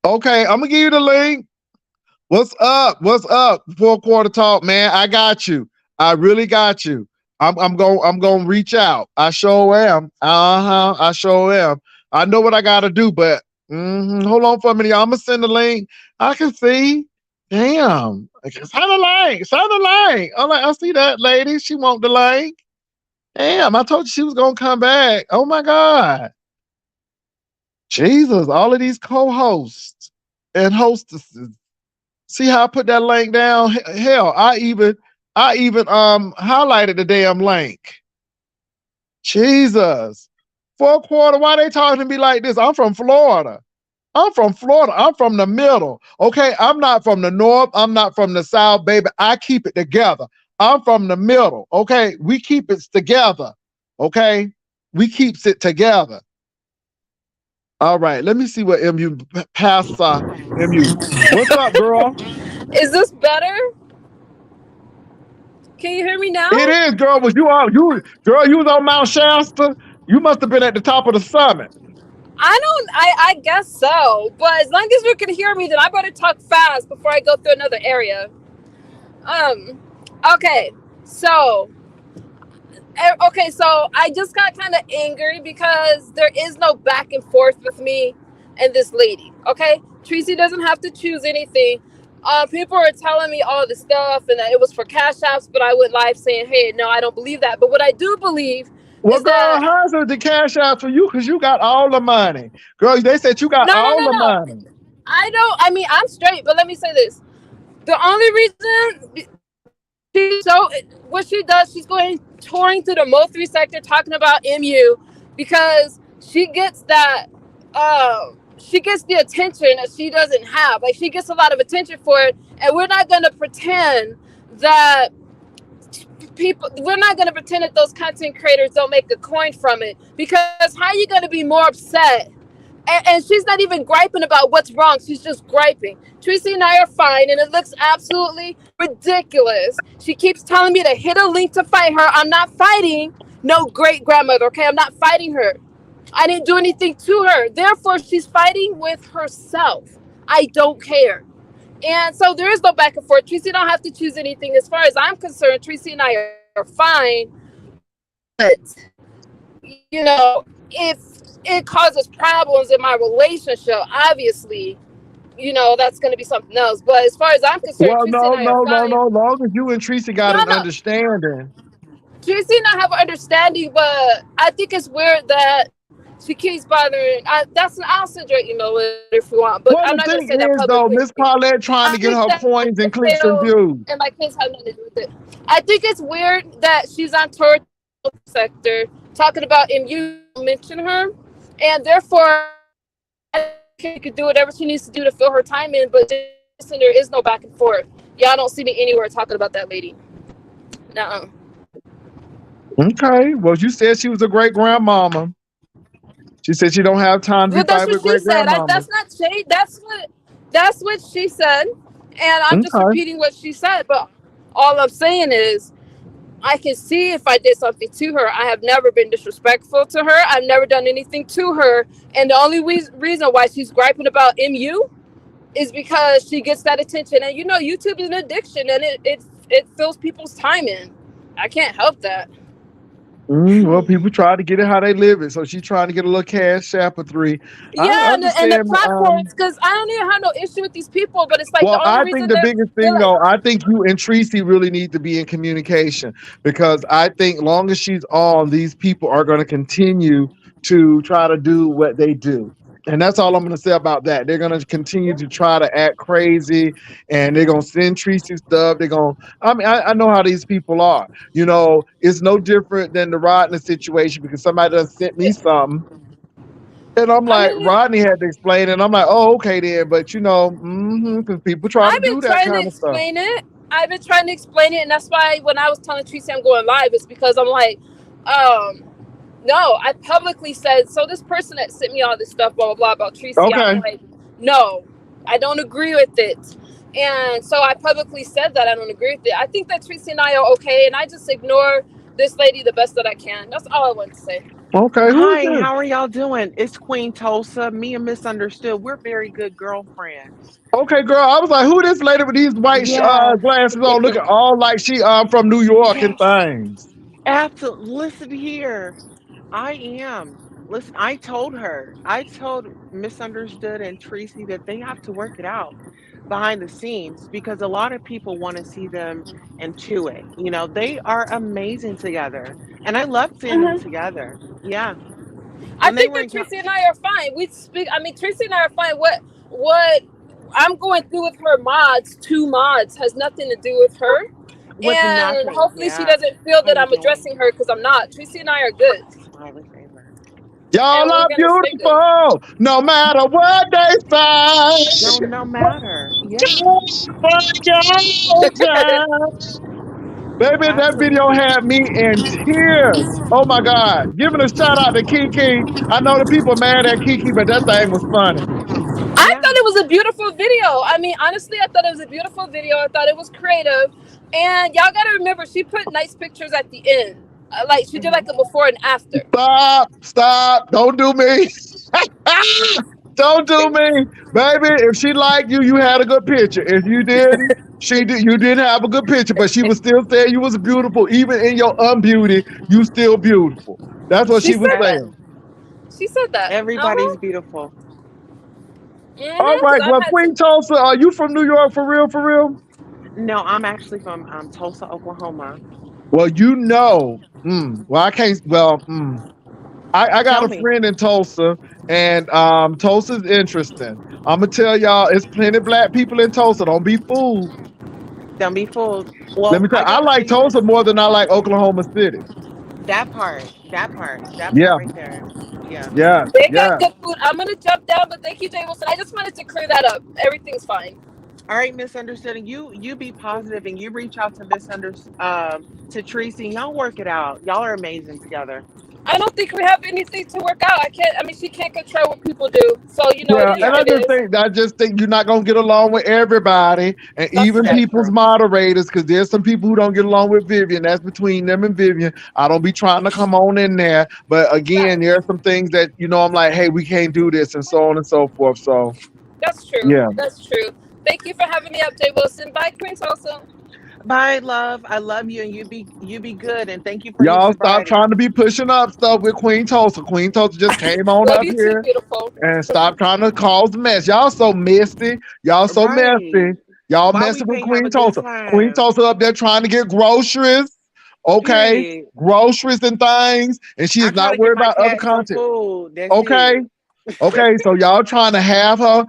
Okay, I'm gonna give you the link. What's up? What's up? 4 quarter talk, man. I got you. I really got you. I'm gonna reach out. I sure am. I sure am. I know what I gotta do, but hold on for a minute. I'm gonna send the link. I can see. Damn. Send the link. Send the link. I'm like, I see that lady. She want the link. Damn, I told you she was gonna come back. Oh my God. Jesus, all of these co-hosts and hostesses. See how I put that link down? Hell, I even highlighted the damn link. Jesus. For a quarter. Why they talking to me like this? I'm from Florida. I'm from Florida. I'm from the middle. Okay. I'm not from the north. I'm not from the south, baby. I keep it together. I'm from the middle. Okay. We keep it together. Okay. We keeps it together. All right. Let me see what MU Pastor MU. What's up, girl? Is this better? Can you hear me now? It is, girl. Was you on you girl, you was on Mount Shasta? You must have been at the top of the summit. I don't. I guess so. But as long as you can hear me, then I better talk fast before I go through another area. Um. Okay. So. Okay. So I just got kind of angry because there is no back and forth with me and this lady. Okay. Tracy doesn't have to choose anything. People are telling me all this stuff and that it was for cash apps, but I went live saying, "Hey, no, I don't believe that." But what I do believe Well, is girl, that how's it the cash out for you? Because you got all the money. Girl, they said you got no, no, all no, the no. money. I don't. I mean, I'm straight, but let me say this: the only reason she so what she does, she's going touring through the Mo3 sector, talking about MU, because she gets that. She gets the attention that she doesn't have. Like she gets a lot of attention for it, and we're not gonna pretend that people. We're not gonna pretend that those content creators don't make a coin from it. Because how are you gonna be more upset and she's not even griping about what's wrong. She's just griping. Tracy and I are fine, and it looks absolutely ridiculous. She keeps telling me to hit a link to fight her. I'm not fighting no great grandmother, okay? I'm not fighting her. I didn't do anything to her. Therefore, she's fighting with herself. I don't care. And so there is no back and forth. Tracy don't have to choose anything. As far as I'm concerned, Tracy and I are fine. But if it causes problems in my relationship, obviously, that's going to be something else. But as far as I'm concerned, Well, Tracy and no, I are no, no, fine. no. Long as you and Tracy got No, an no. understanding. Tracy and I have an understanding, but I think it's weird that she keeps bothering. I'll send your email later if you want, but I'm Well, not the going to say thing that is, though, publicly. Miss Paulette I trying to think get her that coins and clicks and Tail views. and my kids have nothing to do with it. I think it's weird that she's on tour sector talking about MU. Don't mention her, and therefore I think she could do whatever she needs to do to fill her time in. But listen, there is no back and forth. Y'all don't see me anywhere talking about that lady. Nuh-uh. Okay. Well, you said she was a great grandmama. She said she don't have time to be Well, that's fighting what with she great said. grandmama. That's not shade. That's what she said, and I'm just Okay. repeating what she said. But all I'm saying is, I can see if I did something to her. I have never been disrespectful to her. I've never done anything to her, and the only reason why she's griping about MU is because she gets that attention. And YouTube is an addiction, and it fills people's time in. I can't help that. Well, people try to get it how they live it. So she's trying to get a little cash app or three. I Yeah, and the understand. platforms, because I don't even have no issue with these people, but it's like the Well, only I think reason the biggest they're thing like, though, I think you and Tracy really need to be in communication because I think long as she's on, these people are going to continue to try to do what they do. And that's all I'm going to say about that. They're going to continue to try to act crazy and they're going to send Tracy stuff. I know how these people are. It's no different than the Rodney situation because somebody done sent me something and I'm I like, mean, Rodney had to explain, and I'm like, oh, okay then. But because people try to I've do been that trying to kind of stuff. explain it. I've been trying to explain it, and that's why when I was telling Tracy I'm going live, it's because I'm like, um, no, I publicly said, so this person that sent me all this stuff, blah, blah, blah, about Tracy, I'm Okay, like, no, I don't agree with it. And so I publicly said that I don't agree with it. I think that Tracy and I are okay, and I just ignore this lady the best that I can. That's all I want to say. okay. Who is Hi, this? how are y'all doing? It's Queen Tulsa. Me and Misunderstood. We're very good girlfriends. Okay, girl. I was like, who this lady with these white Yes. glasses on, looking all like she from New York and Yes. things. Absolutely. Listen here. I am. Listen, I told Misunderstood and Tracy that they have to work it out behind the scenes because a lot of people want to see them into it. They are amazing together. And I love seeing them Mhm. together. Yeah. I When they think were that in Tracy and I are fine. We speak. I mean, Tracy and I are fine. What I'm going through with her mods, two mods, has nothing to do with her. with And nothing. hopefully she Yeah. doesn't feel How that you I'm doing? addressing her because I'm not. Tracy and I are good. Highly favored. and Y'all we're are gonna sing it. beautiful, no matter what they say. No matter. Yeah. Just like your time. Baby, that video Absolutely. had me in tears. Oh my God. Giving a shout out to Kiki. I know the people mad at Kiki, but that thing was funny. I Yeah. thought it was a beautiful video. I mean, honestly, I thought it was a beautiful video. I thought it was creative, and y'all gotta remember, she put nice pictures at the end. Like she did Hmm. like a before and after. Stop, stop. Don't do me. Don't do me. Baby, if she liked you, you had a good picture. If you didn't, you didn't have a good picture, but she was still saying you was beautiful. Even in your unbeauty, you still beautiful. That's what She she was said As that. saying. She said that. everybody's beautiful. All Because right. I've Well, had Queen some. Tulsa, are you from New York for real, for real? No, I'm actually from Tulsa, Oklahoma. Well, well, I can't, I got Tell a me. friend in Tulsa, and Tulsa's interesting. I'm gonna tell y'all, it's plenty of black people in Tulsa. Don't be fooled. Don't be fooled. Let Well, me tell I you, I gotta tell like you Tulsa this. more than I like Oklahoma City. That part Yeah, right there. Yeah. yeah, They got yeah. good food. I'm gonna jump down, but thank you, Jay Wilson. I just wanted to clear that up. Everything's fine. All right, misunderstanding. You be positive and you reach out to to Tracy. Y'all work it out. Y'all are amazing together. I don't think we have anything to work out. I can't. I mean, she can't control what people do. So it Yeah, is and what Yeah, it is. I just think you're not gonna get along with everybody, and That's even true. that's people's true. moderators, because there's some people who don't get along with Vivian. That's between them and Vivian. I don't be trying to come on in there, but again, Facts. there are some things that I'm like, hey, we can't do this, and so on and so forth. So That's true. yeah, That's true. Thank you for having me up, Jay Wilson. Bye, Queen Tulsa. Bye, love. I love you, and you be good. And thank you for your y'all stop sobriety. trying to be pushing up stuff with Queen Tulsa. Queen Tulsa just came on Love up you too, here beautiful. and stop trying to cause mess. Y'all so messy. Y'all so Right. messy. Y'all Why we messing with can't have Queen a good Tulsa. Queen time? Tulsa up there trying to get groceries. Okay. Period. Groceries and things. And she I is try not to get worried my about other cat some content. food. That's Okay. it. Okay. So y'all trying to have her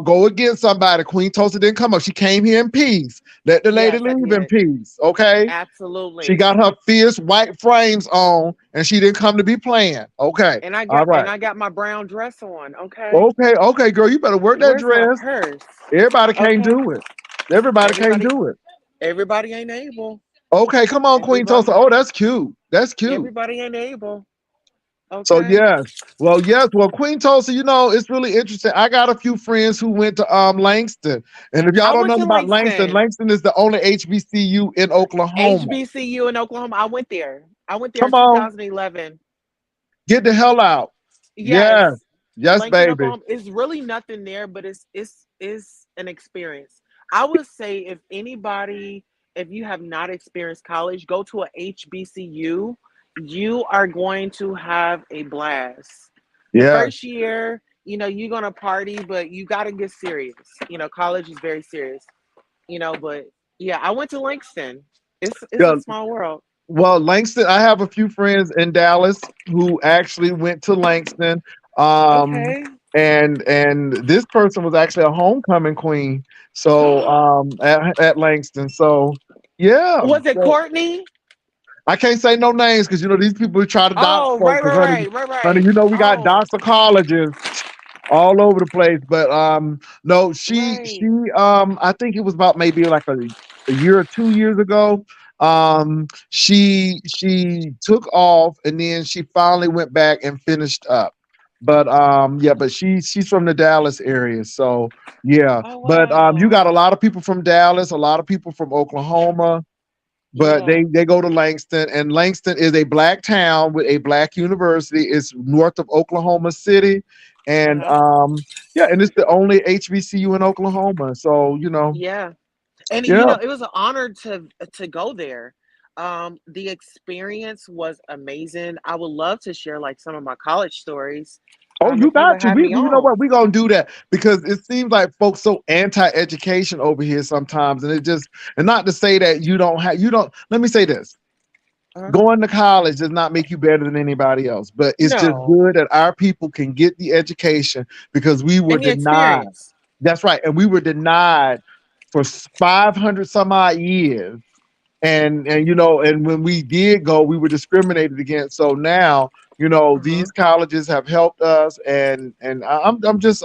go against somebody. Queen Tulsa didn't come up. She came here in peace. Let the lady Yes, I leave in did. peace. Okay. She Absolutely. got her fierce white frames on, and she didn't come to be playing. Okay. And I All got and right. I got my brown dress on. Okay. Okay. Okay, girl. You better work that Where's my dress. purse? Everybody can't Okay. do it. Everybody can't Everybody do it. everybody ain't able. Okay, come on, Queen Tulsa. Everybody Oh, that's cute. That's cute. everybody ain't able. So Okay. yes. Well, yes. Well, Queen Tulsa, it's really interesting. I got a few friends who went to Langston. And if y'all I don't went know to about Langston, Langston. Langston is the only HBCU in Oklahoma. HBCU in Oklahoma. I went there. I went there in Come on, 2011. get the hell out. Yes. Yes. Yes, Langston, baby. Oklahoma. It's really nothing there, but it's an experience. I would say if you have not experienced college, go to a HBCU. You are going to have a blast. The Yeah. first year, you're gonna party, but you gotta get serious. College is very serious. But yeah, I went to Langston. It's Yeah. a small world. Well, Langston, I have a few friends in Dallas who actually went to Langston. Um, Okay. and this person was actually a homecoming queen. So at Langston. So yeah. Was it So Courtney? I can't say no names because these people who try to dox Oh, folks right, because right, right, right, honey, right. we got Oh, doxicologists all over the place. But no, she right. I think it was about maybe like a year or 2 years ago. She took off and then she finally went back and finished up. But yeah, but she's from the Dallas area. So yeah. Oh, But you wow. got a lot of people from Dallas, a lot of people from Oklahoma, but Yeah. they go to Langston, and Langston is a black town with a black university. It's north of Oklahoma City, and Uh-huh. yeah, and it's the only HBCU in Oklahoma. So Yeah. And yeah. it was an honor to go there. The experience was amazing. I would love to share like some of my college stories. Oh, you If you would got to. have me You know on. what? We're gonna do that because it seems like folks so anti-education over here sometimes, and and not to say that you don't. Let me say this: Uh, going to college does not make you better than anybody else, but it's just no. good that our people can get the education because we were And the denied. experience. That's right. And we were denied for 500 some odd years. and and when we did go, we were discriminated against. So now, Uh-huh. these colleges have helped us, and I'm just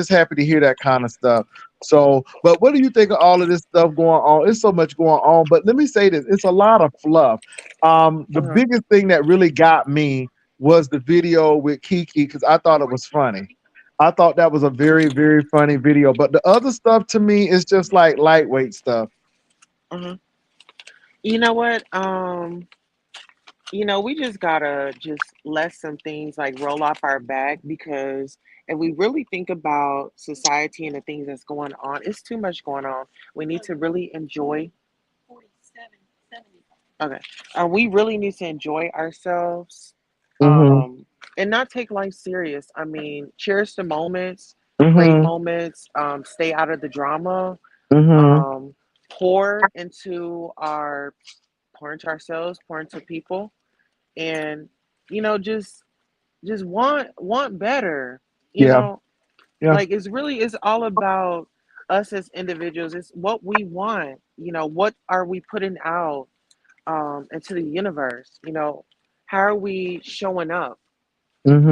happy to hear that kind of stuff. So, but what do you think of all of this stuff going on? It's so much going on, but let me say this: it's a lot of fluff. The Uh-huh. biggest thing that really got me was the video with Kiki because I thought it was funny. I thought that was a very, very funny video. But the other stuff to me is just like lightweight stuff. Uh-huh. You know what? We just gotta just let some things like roll off our back, because if we really think about society and the things that's going on, it's too much going on. We need to really enjoy. Okay. We really need to enjoy ourselves, Mm-hmm. and not take life serious. I mean, cherish the moments, great Mm-hmm. moments, stay out of the drama, Mm-hmm. um, pour into our pour into ourselves, pour into people, and just want better. You Yeah. know, Yeah. like it's all about us as individuals. It's what we want. What are we putting out into the universe? How are we showing up?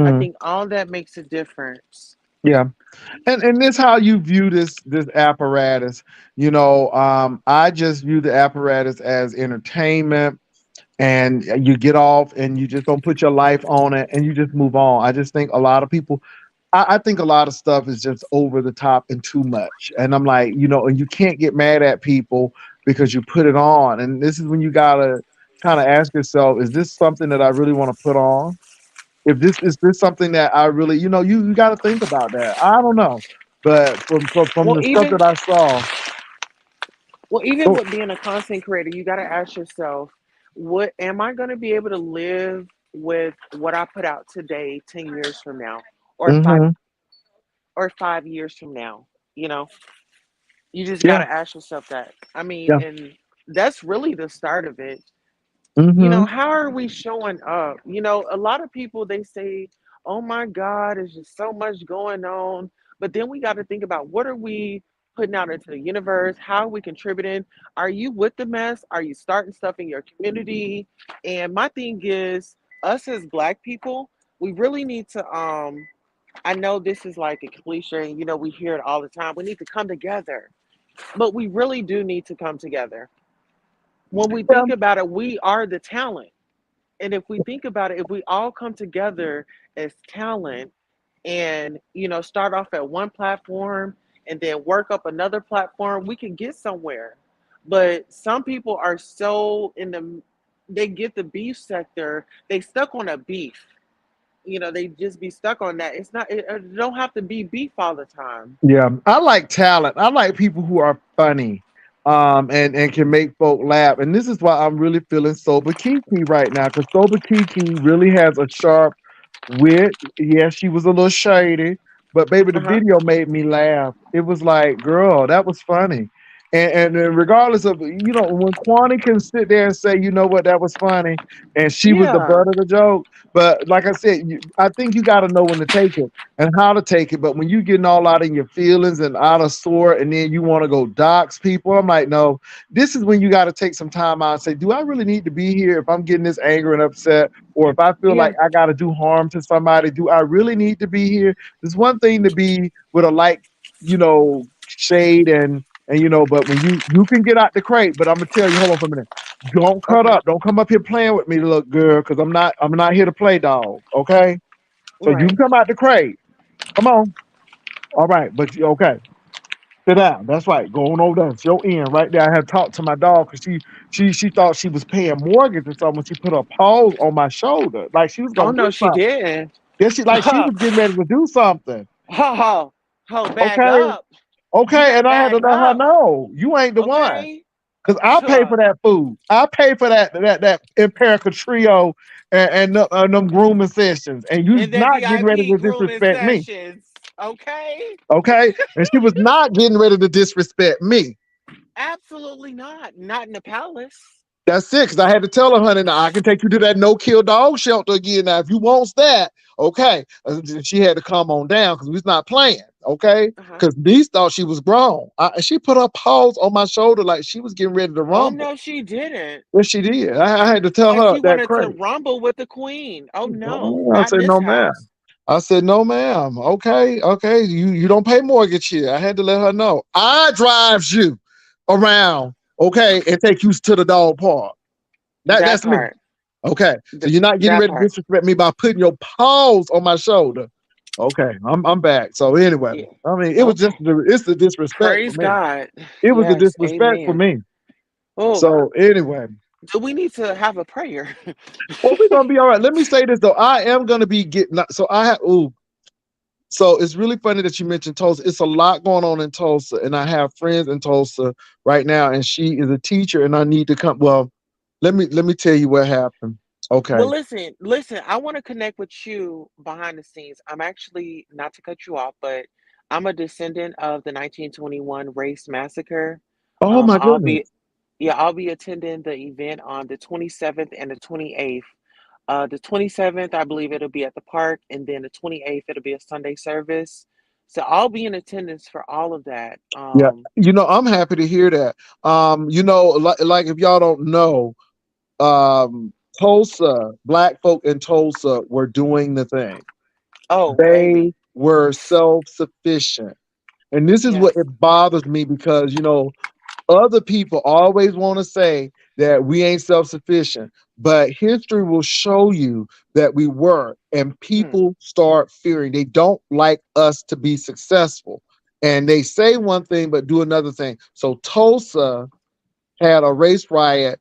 I Mm-hmm. think all that makes a difference. Yeah. And this how you view this apparatus. I just view the apparatus as entertainment, and you get off and you just don't put your life on it and you just move on. I just think a lot of people, I think a lot of stuff is just over the top and too much. And I'm like, and you can't get mad at people because you put it on. And this is when you gotta kind of ask yourself, is this something that I really want to put on? If this is this something that I really, you got to think about that. I don't know, but from Well, the stuff even that I saw, well, even oh, with being a content creator, you got to ask yourself, what am I going to be able to live with what I put out today 10 years from now, or 5 mm-hmm, or 5 years from now? You know, you just got yeah, to ask yourself that. I mean, yeah, and that's really the start of it. mm-hmm, How are we showing up? A lot of people, they say, oh my God, there's just so much going on. But then we got to think about, what are we putting out into the universe? How are we contributing? Are you with the mess? Are you starting stuff in your community? And my thing is, us as Black people, we really need to, I know this is like a cliche, we hear it all the time. We need to come together. But we really do need to come together. When we yeah, think about it, we are the talent. And if we think about it, if we all come together as talent, and start off at one platform and then work up another platform, we can get somewhere. But some people are so they get the beef sector, they stuck on a beef. They just be stuck on that. It don't have to be beef all the time. yeah. I like talent. I like people who are funny, and can make folk laugh. And this is why I'm really feeling Sober Kiki right now, because Sober Kiki really has a sharp wit. Yeah, she was a little shady, but baby, the Uh-huh. video made me laugh. It was like, girl, that was funny. And regardless of, when Kwani can sit there and say, you know what, that was funny, and she was the Yeah. butt of the joke. But like I said, I think you got to know when to take it and how to take it. But when you getting all out in your feelings and out of sort, and then you want to go dox people, I'm like, no, this is when you got to take some time out and say, do I really need to be here if I'm getting this angry and upset? Or if I feel Yeah. like I got to do harm to somebody, do I really need to be here? There's one thing to be with a light, shade and but when you can get out the crate, but I'm gonna tell you, hold on for a minute. Don't cut Okay. up. Don't come up here playing with me, little girl, because I'm not here to play dog. Okay, so you Right. can come out the crate. Come on. All right, but okay. Sit down. That's right. Go on over there. It's your end right there. I had talked to my dog because she thought she was paying mortgage or something when she put her paws on my shoulder, like she was Oh gonna no, do she something. didn't. Yeah, she was getting ready to do something. Ho, ho, back Okay, up. You okay, gotta and I had to back let her up. know you ain't the one. Okay. Cause I pay for that food. I pay for that Empirical Trio and them grooming sessions. And you In that not getting ready VIP to grooming disrespect me. sessions. Okay. Okay? And she was not getting ready to disrespect me. Absolutely not. Not in the palace. That's it. Cause I had to tell her, honey, now I can take you to that no-kill dog shelter again. Now, if you wants that, okay. She had to calm on down because we was not playing. okay? Uh-huh. Because these thought she was grown. She put her paws on my shoulder like she was getting ready to Oh rumble. no, she didn't. Yes, she did. I had to tell Like her she that wanted to crazy. rumble with the queen. Oh no, I not in said, this no, ma'am. house. I said, no, ma'am. Okay, okay. You don't pay mortgage here. I had to let her know. I drives you around, okay, and take you to the dog park. That That's me. part. Okay. So you're not getting That ready to part. disrespect me by putting your paws on my shoulder. Okay, I'm back. So anyway, Yeah. I mean, it was just Okay. it's the disrespect for Praise me. God. It was the Yes. disrespect for Amen. me. Oh, So anyway, do we need to have a prayer? well, we're gonna be all right. Let me say this though. I am gonna be getting so I have so it's really funny that you mentioned Tulsa. It's a lot going on in Tulsa, and I have friends in Tulsa right now, and she is a teacher, and I need to come. Well, let me tell you what happened. Well, Okay. listen. I want to connect with you behind the scenes. I'm actually not to cut you off, but I'm a descendant of the 1921 race massacre. Oh my I'll goodness. be Yeah, I'll be attending the event on the 27th and the 28th. The 27th, I believe it'll be at the park, and then the 28th, it'll be a Sunday service. So I'll be in attendance for all of that. Yeah, I'm happy to hear that. Like if y'all don't know, Tulsa, black folk in Tulsa were doing the thing. Oh, They baby. were self-sufficient. And this is what Yes. it bothers me because other people always want to say that we ain't self-sufficient, but history will show you that we were, and Mm, people start fearing. They don't like us to be successful, and they say one thing but do another thing. So Tulsa had a race riot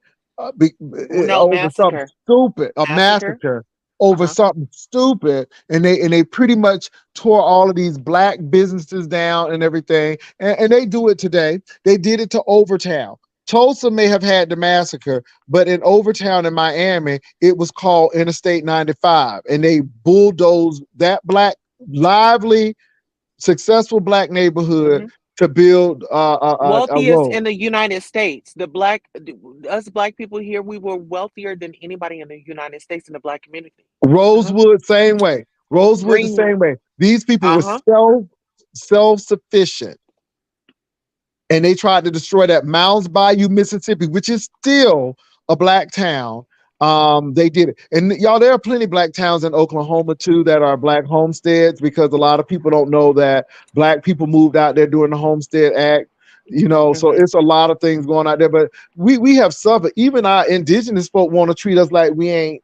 no, over something massacre. stupid, a Massacre. massacre over Uh-huh. something stupid, and they pretty much tore all of these black businesses down and everything. And they do it today. They did it to Overtown. Tulsa may have had the massacre, but in Overtown in Miami, it was called Interstate 95, and they bulldozed that black, lively, successful black neighborhood Hmm. to build a Wealthiest road. in the United States. Us black people here, we were wealthier than anybody in the United States in the black community. Uh-huh. Rosewood, same way. Rosewood, the Greenwood. same way. These people were Uh-huh. self sufficient, and they tried to destroy that Mounds Bayou, Mississippi, which is still a black town. They did it, and y'all, there are plenty of black towns in Oklahoma too that are black homesteads because a lot of people don't know that black people moved out there during the Homestead Act. So Hmm. it's a lot of things going out there, but we have suffered. Even our indigenous folk want to treat us like we ain't.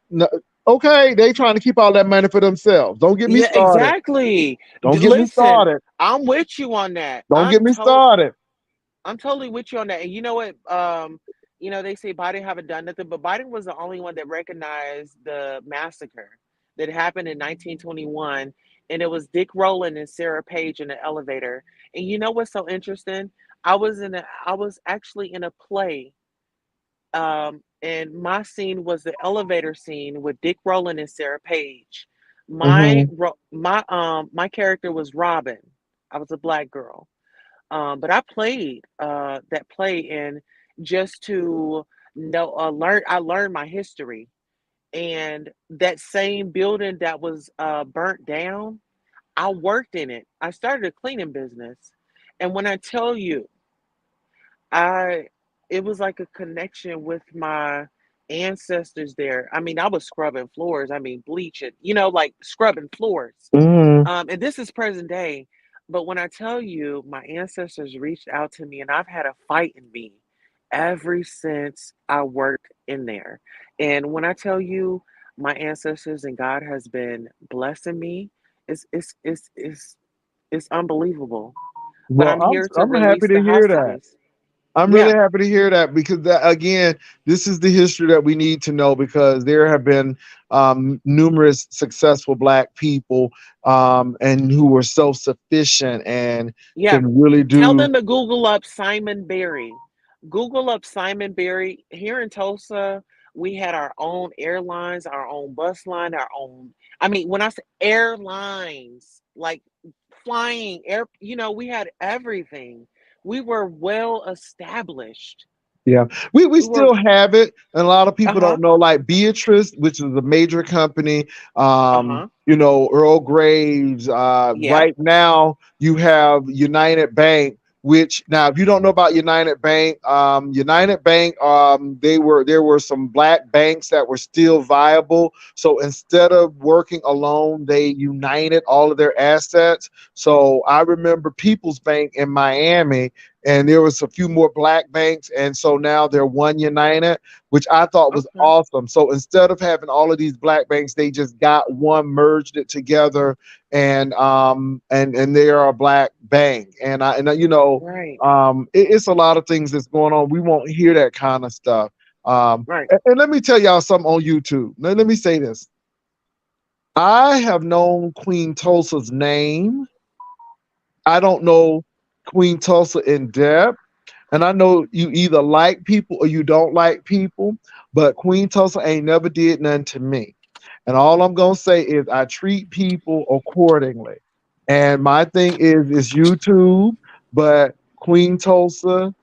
Okay, they trying to keep all that money for themselves. Don't get me Yeah, started. exactly. Don't get me Listen, started. I'm with you on that. Don't get me started. I'm totally with you on that. And you know what? They say Biden haven't done nothing, but Biden was the only one that recognized the massacre that happened in 1921. And it was Dick Rowland and Sarah Page in the elevator. And you know what's so interesting? I was actually in a play, and my scene was the elevator scene with Dick Rowland and Sarah Page. Hmm. My character was Robin. I was a black girl, but I played that play, and just to I learned my history, and that same building that was burnt down, I worked in it. I started a cleaning business, and when I tell you, I it was like a connection with my ancestors there. I mean, I was scrubbing floors. I mean, bleaching, like scrubbing floors. Hmm. And this is present day. But when I tell you, my ancestors reached out to me, and I've had a fight in me ever since I worked in there. And when I tell you, my ancestors and God has been blessing me, it's it's it's it's it's unbelievable. But Well, I'm I'm here to I'm happy release to the hear that. hostages. I'm really Yeah, happy to hear that because again, this is the history that we need to know because there have been numerous successful black people and who were self-sufficient and yeah. can really Tell do. them to Google up Simon Berry. Google up Simon Berry. Here in Tulsa, we had our own airlines, our own bus line, our own. I mean, when I say airlines, like flying air, we had everything. We were well established. Yeah, we We were still have it, and a lot of people uh-huh. don't know. Like Beatrice, which is a major company, Uh-huh. Earl Graves. Yeah. Right now, you have United Bank. Which now, if you don't know about United Bank, there were some black banks that were still viable. So instead of working alone, they united all of their assets. So I remember People's Bank in Miami, and there was a few more black banks, and so now they're one united, which I thought was Okay. awesome. So instead of having all of these black banks, they just got one, merged it together, and they are a black bank. Right. It's a lot of things that's going on. We won't hear that kind of stuff. Right. And let me tell y'all something on YouTube. Let me say this. I have known Queen Tulsa's name. I don't know Queen Tulsa in depth. And I know you either like people or you don't like people, but Queen Tulsa ain't never did nothing to me. And all I'm gonna say is I treat people accordingly. And my thing is it's YouTube, but Queen Tulsa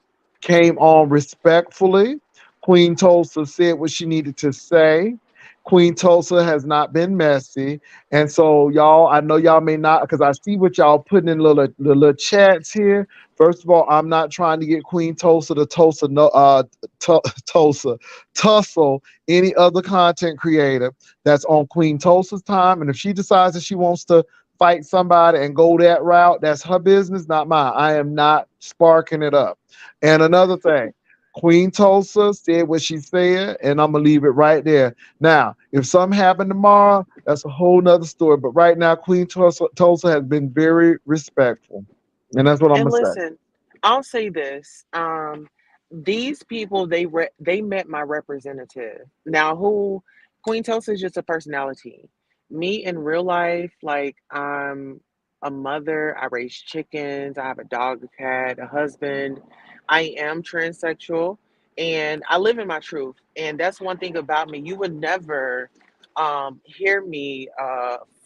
came on respectfully. Queen Tulsa said what she needed to say. Queen Tulsa has not been messy. And so, y'all, I know y'all may not, because I see what y'all putting in little chats here. First of all, I'm not trying to get Queen Tulsa to Tulsa, no, Tulsa, tussle any other content creator that's on Queen Tulsa's time. And if she decides that she wants to fight somebody and go that route, that's her business, not mine. I am not sparking it up. And another thing, Queen Tulsa said what she said, and I'm gonna leave it right there. Now, if something happened tomorrow, that's a whole nother story. But right now, Tulsa has been very respectful, and that's what I'm And gonna say. listen, I'll say this. These people they met my representative. Now who Queen Tulsa is just a personality. Me in real life, like I'm a mother, I raise chickens, I have a dog, a cat, a husband. I am transsexual and I live in my truth. And that's one thing about me. You would never hear me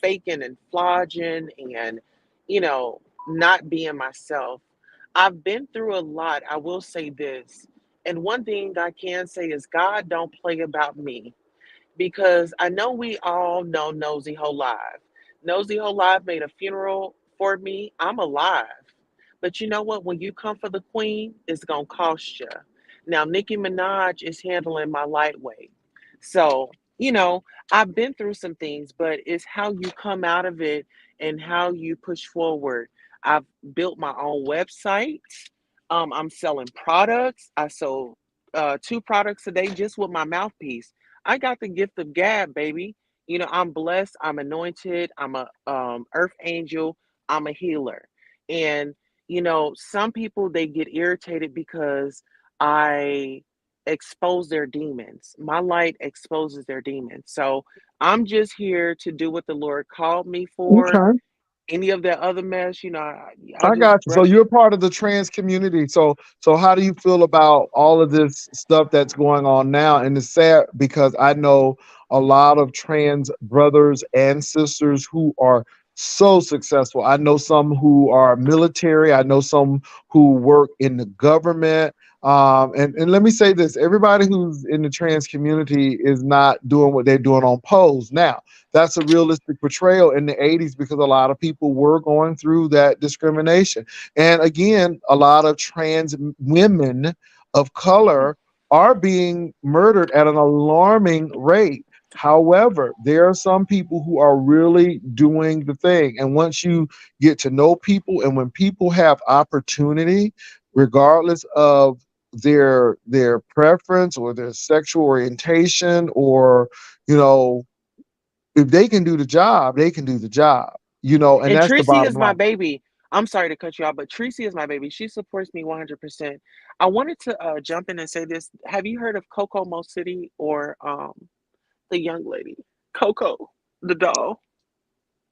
faking and flogging and you know not being myself. I've been through a lot. I will say this. And one thing I can say is God don't play about me because I know we all know Nosy Whole Live. Nosy Whole Live made a funeral for me. I'm alive. But you know what? When you come for the queen, it's going to cost you. Now, Nicki Minaj is handling my lightweight. So, you know, I've been through some things, but it's how you come out of it and how you push forward. I've built my own website. I'm selling products. I sold two products a day just with my mouthpiece. I got the gift of gab, baby. You know, I'm blessed. I'm anointed. I'm a earth angel. I'm a healer. And you know, some people they get irritated because I expose their demons. My light exposes their demons. So I'm just here to do what the Lord called me for. Okay. Any of that other mess, you know, I I just got you. So brush. you're part of the trans community. So how do you feel about all of this stuff that's going on now? And it's sad because I know a lot of trans brothers and sisters who are so successful. I know some who are military. I know some who work in the government. And let me say this: everybody who's in the trans community is not doing what they're doing on Pose now. That's a realistic portrayal in the 80s because a lot of people were going through that discrimination. And again, a lot of trans women of color are being murdered at an alarming rate. However, there are some people who are really doing the thing. And once you get to know people and when people have opportunity, regardless of their preference or their sexual orientation or you know if they can do the job, they can do the job, and And that's the Tracy bottom is my line. baby. I'm sorry to cut you off, but Tracy is my baby. She supports me 100%. I wanted to jump in and say this. Have you heard of Coco Mo City or the young lady, Coco, the doll?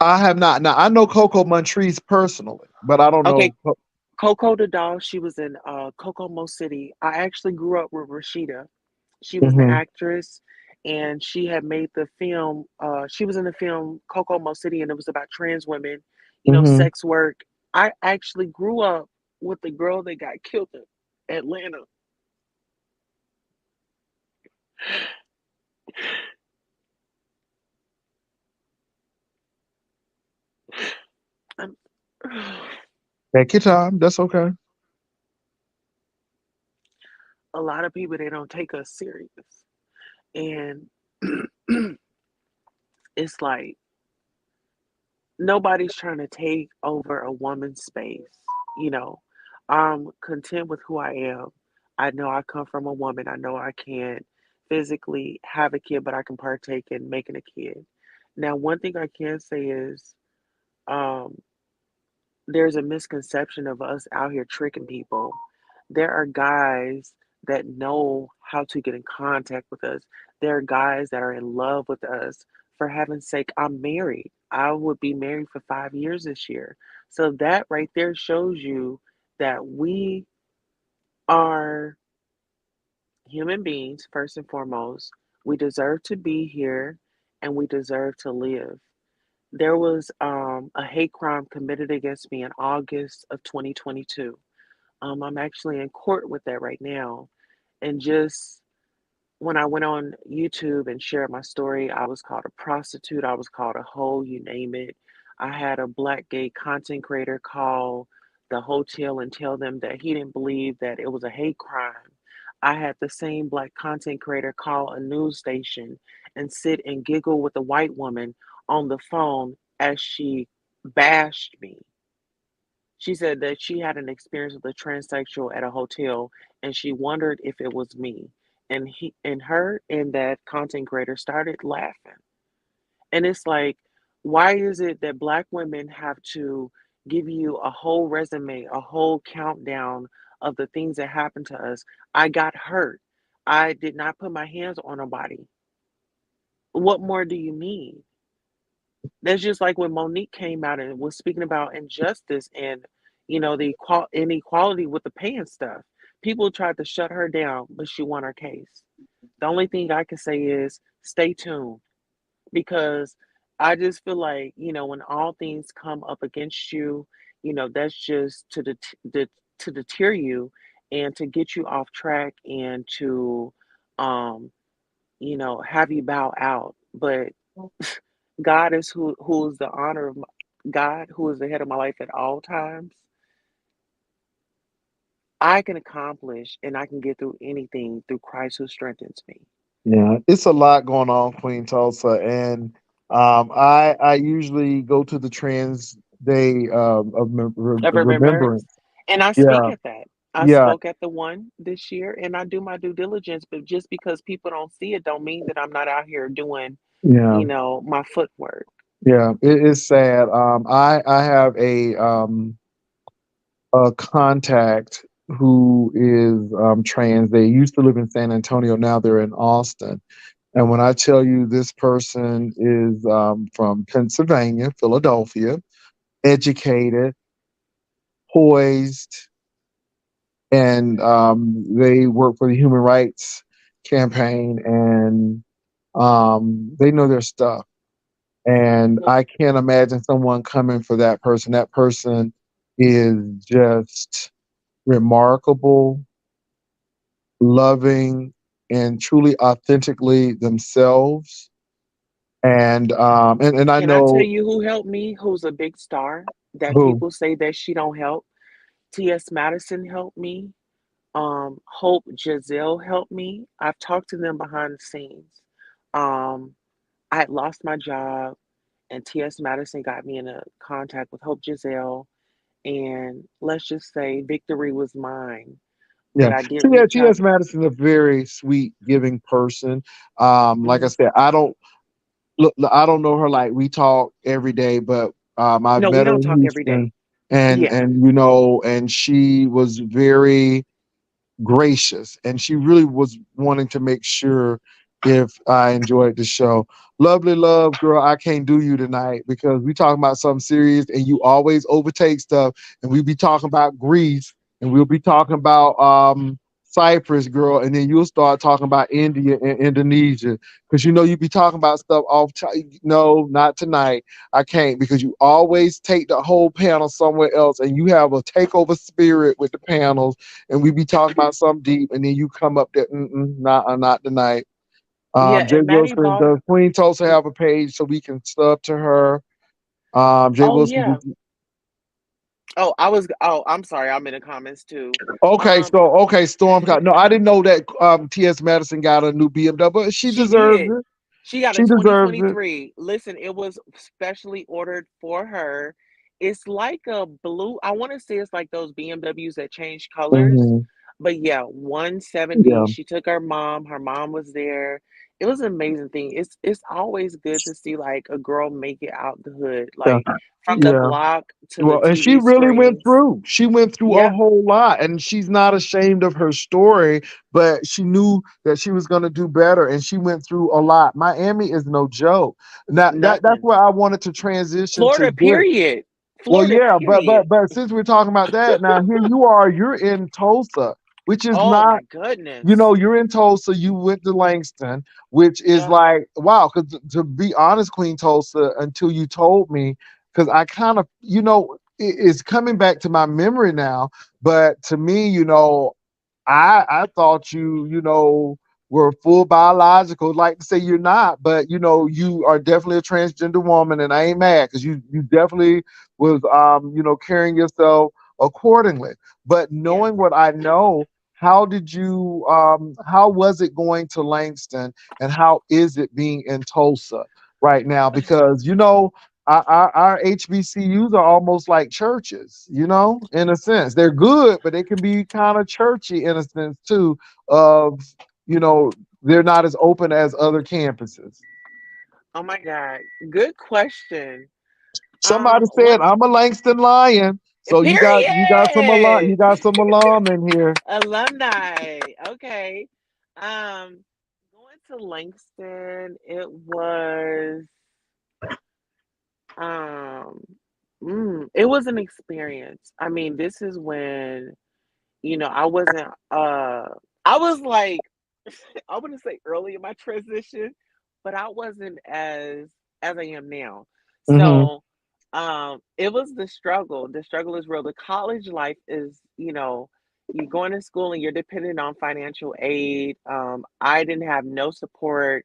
I have not. Now I know Coco Montrese personally, but I don't Okay, know. Coco the doll. She was in Coco Mo City. I actually grew up with Rashida. She was the Mhm, actress, and she had made the film. She was in the film Coco Mo City, and it was about trans women, you know, mhm. sex work. I actually grew up with the girl that got killed in Atlanta. I'm- Take your time. That's okay. a lot of people, they don't take us serious, and it's like nobody's trying to take over a woman's space. You know, I'm content with who I am. I know I come from a woman. I know I can't physically have a kid, but I can partake in making a kid. Now, one thing I can say is, um, there's a misconception of us out here tricking people. There are guys that know how to get in contact with us. There are guys that are in love with us. For heaven's sake, I'm married. I would be married for 5 years this year. So that right there shows you that we are human beings, first and foremost. We deserve to be here and we deserve to live. There was a hate crime committed against me in August of 2022. I'm actually in court with that right now. And just when I went on YouTube and shared my story, I was called a prostitute, I was called a hoe, you name it. I had a black gay content creator call the hotel and tell them that he didn't believe that it was a hate crime. I had the same black content creator call a news station and sit and giggle with a white woman on the phone as she bashed me. She said that she had an experience with a transsexual at a hotel and she wondered if it was me. And he and her and that content creator started laughing. And it's like, why is it that black women have to give you a whole resume, a whole countdown of the things that happened to us? I got hurt. I did not put my hands on nobody. What more do you need? That's just like when Monique came out and was speaking about injustice and the inequality with the pay and stuff. People tried to shut her down, but she won her case. The only thing I can say is stay tuned because I just feel like when all things come up against you, that's just to deter you and to get you off track and to um have you bow out. But God is who is the honor of God, who is the head of my life at all times. I can accomplish and I can get through anything through Christ who strengthens me. Yeah, it's a lot going on, Queen Tulsa, and I usually go to the Trans Day Of remembrance. Remembrance. And I speak Yeah, at that. I yeah, spoke at the one this year and I do my due diligence, but just because people don't see it don't mean that I'm not out here doing, yeah, my footwork. yeah. It is sad. I have a contact who is trans. They used to live in San Antonio. Now they're in Austin. And when I tell you this person is from Pennsylvania, Philadelphia, educated, poised, and they work for the Human Rights Campaign, and they know their stuff. And Well, I can't imagine someone coming for that person. That person is just remarkable, loving, and truly authentically themselves. And I can I tell know you who helped me, who's a big star that who. people say that she don't help? T.S. Madison helped me. Hope Giselle helped me. I've talked to them behind the scenes. Um, I had lost my job, and T.S. Madison got me in a contact with Hope Giselle. And let's just say victory was mine. But Yeah, I did T.S. reach out. T.S. Madison's a very sweet, giving person. Like I Mhm. said, I don't look. I don't know her like we talk every day, but I've No, we met her don't in talk every Houston, day. Yeah. and she was very gracious, and she really was wanting to make sure if I enjoyed the show. Lovely love, girl. I can't do you tonight because we talking about something serious, and you always overtake stuff, and we be talking about Greece, and we'll be talking about Cyprus, girl, and then you'll start talking about India and Indonesia because you be talking about stuff off. No, not tonight. I can't because you always take the whole panel somewhere else, and you have a takeover spirit with the panels, and we be talking about something deep, and then you come up there, nah, not tonight. Yeah, Jay and Maddie Wilson, bought. does Queen Tulsa have a page so we can sub to her? Jay Oh Wilson, yeah. Oh, I'm sorry. I'm in the comments too. okay, Um, so okay, Storm got no. I didn't know that T.S. Madison got a new BMW, but she she deserves did. it. She got a She deserves it. 2023. Listen, it was specially ordered for her. It's like a blue. I want to say it's like those BMWs that change colors. Hmm. But yeah, 170. Yeah, She took her mom. Her mom was there. It was an amazing thing. It's always good to see like a girl make it out the hood, yeah, like from the yeah. block to the Well, and she TV really went screens. through. She went through a Yep, whole lot, and she's not ashamed of her story. But she knew that she was going to do better, and she went through a lot. Miami is no joke. Now that's nothing. where I wanted to transition to Florida, this. period. Well, Florida, yeah, but period. since we're talking about that, now here you are. You're in Tulsa, which is Oh not, my goodness. you're in Tulsa, you went to Langston, which is Yep. like, wow, because to be honest, Queen Tulsa, until you told me, because I kind of, it's coming back to my memory now, but to me, I thought were full biological. Like to say you're not, but you are definitely a transgender woman, and I ain't mad because you definitely was carrying yourself accordingly. But Yes. knowing what I know, how was it going to Langston, and how is it being in Tulsa right now? Because our HBCUs are almost like churches, in a sense. They're good, but they can be kind of churchy in a sense too, of, you know, they're not as open as other campuses. Oh my God. Good question. Somebody One said I'm a Langston Lion. So you period. got some alum in here. Alumni. Okay. Um, going to Langston, um it was an experience. I mean, this is when, I wasn't I was like I wouldn't say early in my transition, but I wasn't as I am now. Hmm. So it was the struggle. The struggle is real. The college life is, you're going to school and you're dependent on financial aid. I didn't have no support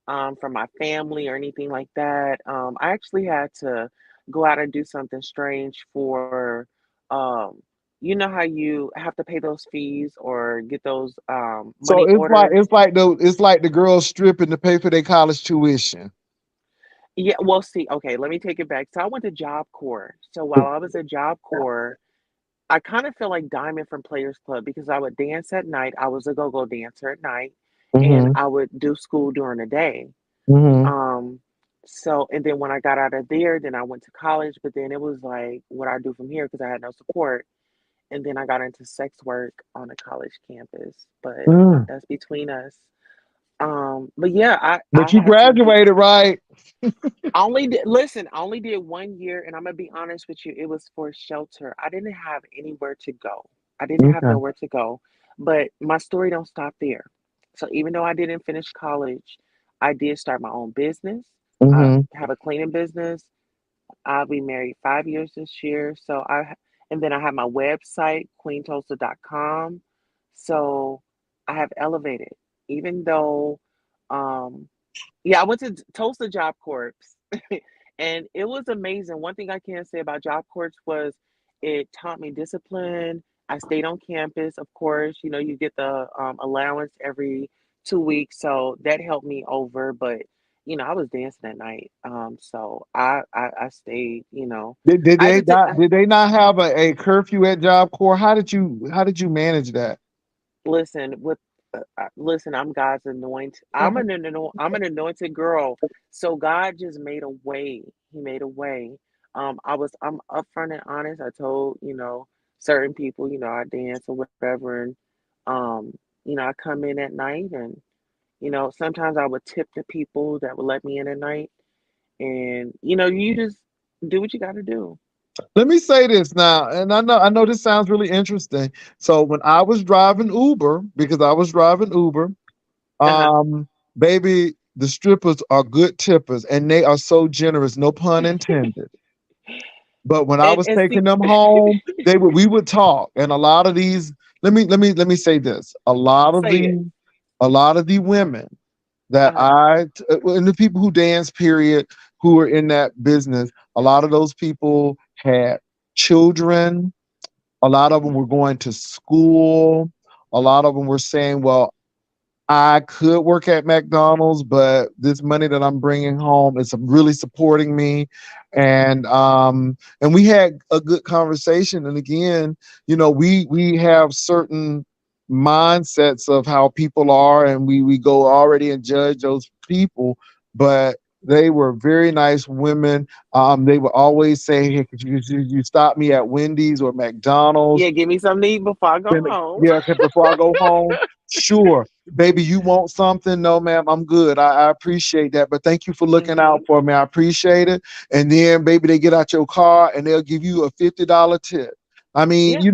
from my family or anything like that. I actually had to go out and do something strange for, um, you know how you have to pay those fees or get those So money orders. it's like the girls stripping to pay for their college tuition. Yeah, well, see, okay, let me take it back. So I went to Job Corps. So while I was at Job Corps, I kind of feel like Diamond from Players Club because I would dance at night. I was a go-go dancer at night, and Hmm. I would do school during the day. Hmm. Um, and then when I got out of there, then I went to college, but then it was like, what I do from here because I had no support. And then I got into sex work on a college campus, but Mm. that's between us. But yeah, I But you had to do. graduated, right? I only did 1 year, and I'm gonna be honest with you, it was for shelter. I didn't have anywhere to go. I didn't have Okay. nowhere to go. But my story don't stop there. So even though I didn't finish college, I did start my own business. I Hmm. have a cleaning business. I'll be married 5 years this year. And then I have my website, queentulsa.com. So I have elevated, even though, um, yeah, I went to Tulsa Job Corps, and it was amazing. One thing I can say about Job Corps was it taught me discipline. I stayed on campus, of course. You get the allowance every 2 weeks, so that helped me over. But I was dancing at night, so I stayed. Did I had they to take. not did they not have a curfew at Job Corps? How did you manage that? Listen, listen, I'm God's anointed. I'm an anointed girl. So God just made a way. He made a way. I'm upfront and honest. I told, certain people, I dance or whatever, and um, I come in at night, and sometimes I would tip the people that would let me in at night, and you just do what you got to do. Let me say this now, and I know this sounds really interesting. So when I was driving Uber, because I was driving Uber, Uh-huh. um, baby, the strippers are good tippers, and they are so generous, no pun intended. But when I was And taking see, them home, we would talk, and a lot of these. Let me say this: say it. a lot of the women. that Uh-huh. and the people who dance, period, who were in that business, a lot of those people had children. A lot of them were going to school. A lot of them were saying, well, I could work at McDonald's, but this money that I'm bringing home is really supporting me, and we had a good conversation. And again, we have certain mindsets of how people are, and we go already and judge those people, but they were very nice women. They would always say, "Hey, could you stop me at Wendy's or McDonald's?" Yeah, give me something to eat before I go home. Yeah, before I go home. Sure. Baby, you want something? No, ma'am, I'm good. I appreciate that. But thank you for looking Hmm. out for me. I appreciate it. And then, baby, they get out your car and they'll give you a $50 tip. I mean, Yeah.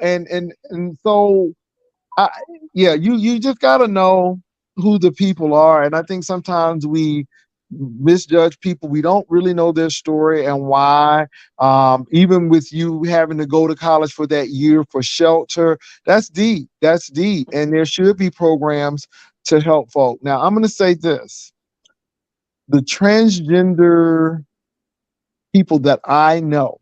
and so I, yeah, you just gotta know who the people are, and I think sometimes we misjudge people. We don't really know their story and why. Even with you having to go to college for that year for shelter, that's deep. That's deep, and there should be programs to help folk. Now, I'm going to say this: the transgender people that I know,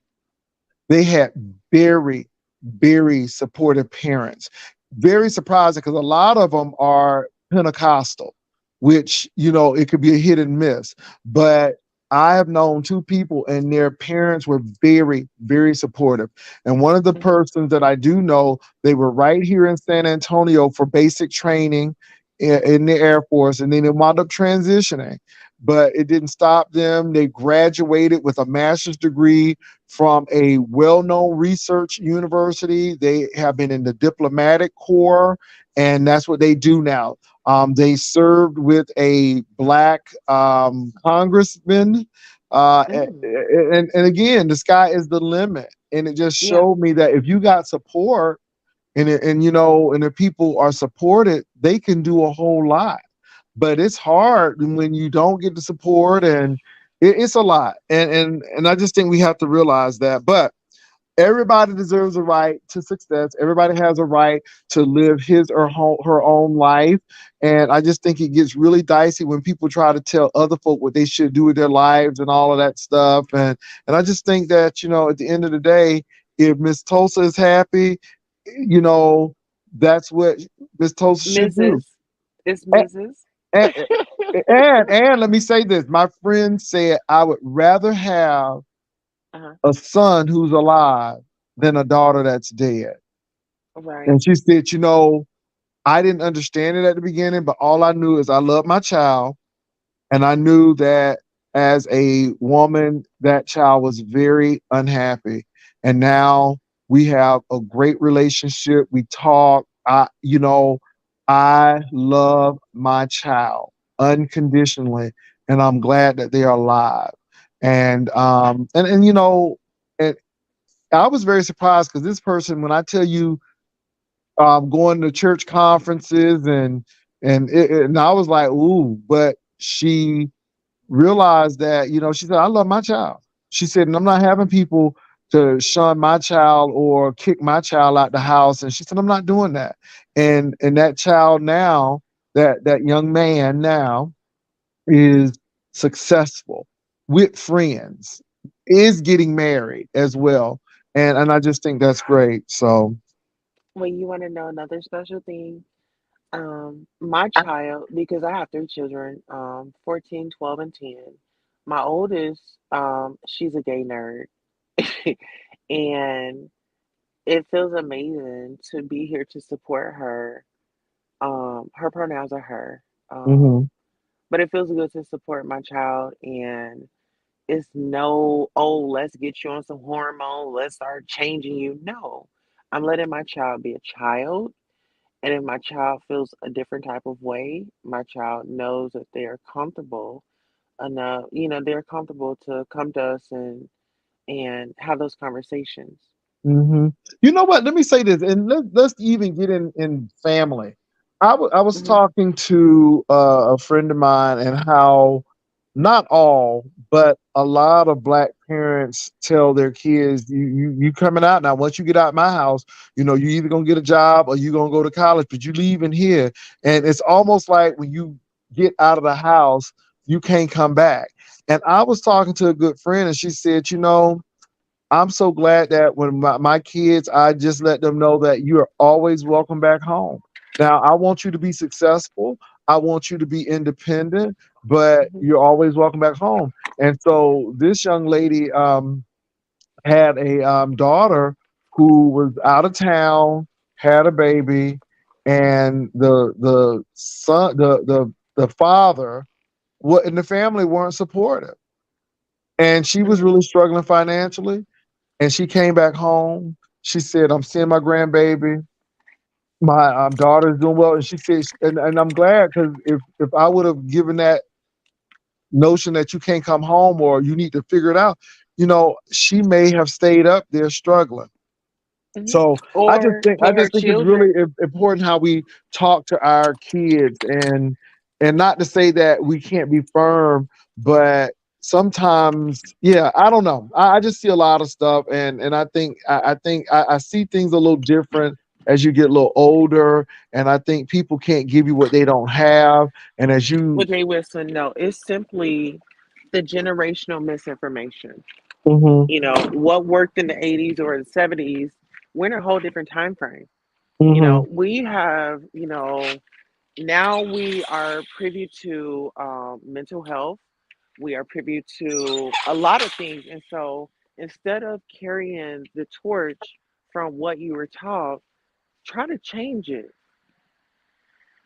they had very, very supportive parents. Very surprising because a lot of them are Pentecostal, which, it could be a hit and miss. But I have known two people and their parents were very, very supportive. And one of the Hmm. persons that I do know, they were right here in San Antonio for basic training in the Air Force, and then they wound up transitioning. But it didn't stop them. They graduated with a master's degree from a well-known research university. They have been in the diplomatic corps, and that's what they do now. They served with a black congressman, Mm. and again, the sky is the limit. And it just Yeah. showed me that if you got support, and if people are supported, they can do a whole lot. But it's hard when you don't get the support, and it's a lot. And I just think we have to realize that. But everybody deserves a right to success. Everybody has a right to live his or her own life. And I just think it gets really dicey when people try to tell other folk what they should do with their lives and all of that stuff. And I just think that, at the end of the day, if Miss Tulsa is happy, you know, that's what Miss Tulsa should do. Mrs. It's And, Mrs. and, and let me say this. My friend said I would rather have Uh-huh. a son who's alive than a daughter that's dead. Right. And she said, I didn't understand it at the beginning, but all I knew is I love my child. And I knew that as a woman, that child was very unhappy. And now we have a great relationship. We talk. I love my child unconditionally, and I'm glad that they are alive. And I was very surprised because this person, when I tell you, going to church conferences and I was like, ooh, but she realized that, she said, I love my child. She said, and I'm not having people to shun my child or kick my child out the house. And she said, I'm not doing that. And that child now, that young man now is successful with friends, is getting married as well. And I just think that's great. So Well, you want to know another special thing? My child, because I have three children, 14, 12, and 10. My oldest, she's a gay nerd. And it feels amazing to be here to support her. Her pronouns are her. mhm. But it feels good to support my child, and it's no, oh, let's get you on some hormone, let's start changing you. No. I'm letting my child be a child. And if my child feels a different type of way, my child knows that they are comfortable enough, they're comfortable to come to us and have those conversations. You know what? Let me say this, and let's even get in family. I was Hmm. talking to a friend of mine, and how not all, but a lot of black parents tell their kids, you coming out now. Once you get out my house, you either gonna get a job or you gonna go to college, but you leaving here, and it's almost like when you get out of the house, you can't come back. And I was talking to a good friend, and she said, I'm so glad that when my kids, I just let them know that you are always welcome back home. Now, I want you to be successful. I want you to be independent, but Mhm. you're always welcome back home. And so this young lady had a daughter who was out of town, had a baby, and the son, the father, what and the family weren't supportive, and she was Mhm. really struggling financially, and she came back home. She said, "I'm seeing my grandbaby. My daughter is doing well." And she said, and I'm glad, because if I would have given that notion that you can't come home or you need to figure it out, she may have stayed up there struggling. Mhm. So Or I with her just think it's really children. important how we talk to our kids, and not to say that we can't be firm, but sometimes, yeah, I don't know. I just see a lot of stuff, and I see things a little different as you get a little older, and I think people can't give you what they don't have, and as you. With Jay Wilson, no, it's simply the generational misinformation. Hmm. What worked in the 80s or the 70s, we're in a whole different time frame. Hmm. We have, now we are privy to mental health. We are privy to a lot of things. And so instead of carrying the torch from what you were taught, try to change it.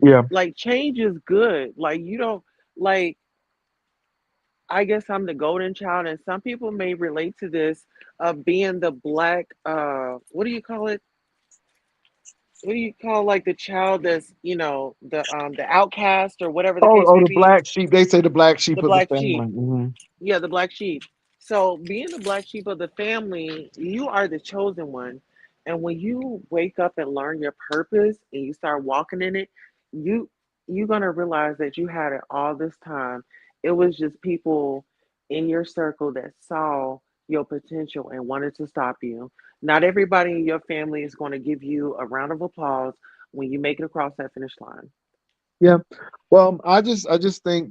Yeah. Like, change is good. Like, you don't, like, I guess I'm the golden child, and some people may relate to this of being the black, what do you call it? What do you call, like, the child that's, the outcast or whatever the case Oh, may the be? black sheep. They say the black sheep The of the black sheep. family. Hmm. Yeah, the black sheep. So being the black sheep of the family, you are the chosen one. And when you wake up and learn your purpose and you start walking in it, you you're gonna realize that you had it all this time. It was just people in your circle that saw your potential and wanted to stop you. Not everybody in your family is going to give you a round of applause when you make it across that finish line. Yeah. Well, I just think,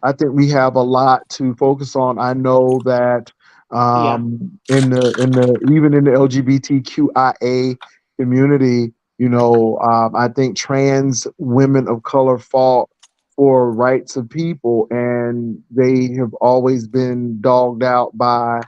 I think we have a lot to focus on. I know that Yeah. in the even in the LGBTQIA community, I think trans women of color fought for rights of people, and they have always been dogged out by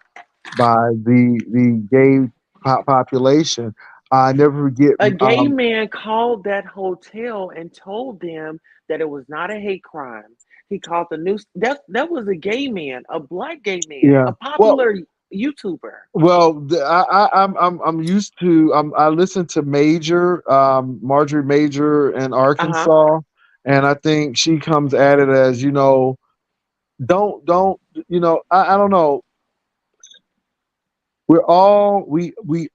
the gay population. I never forget. A gay man called that hotel and told them that it was not a hate crime. He called the news. That was a gay man, a black gay man, Yeah. a Well, popular YouTuber. I'm used to I listen to Marjorie Major in Uh huh. Arkansas, and I think she comes at it as, don't I don't know, we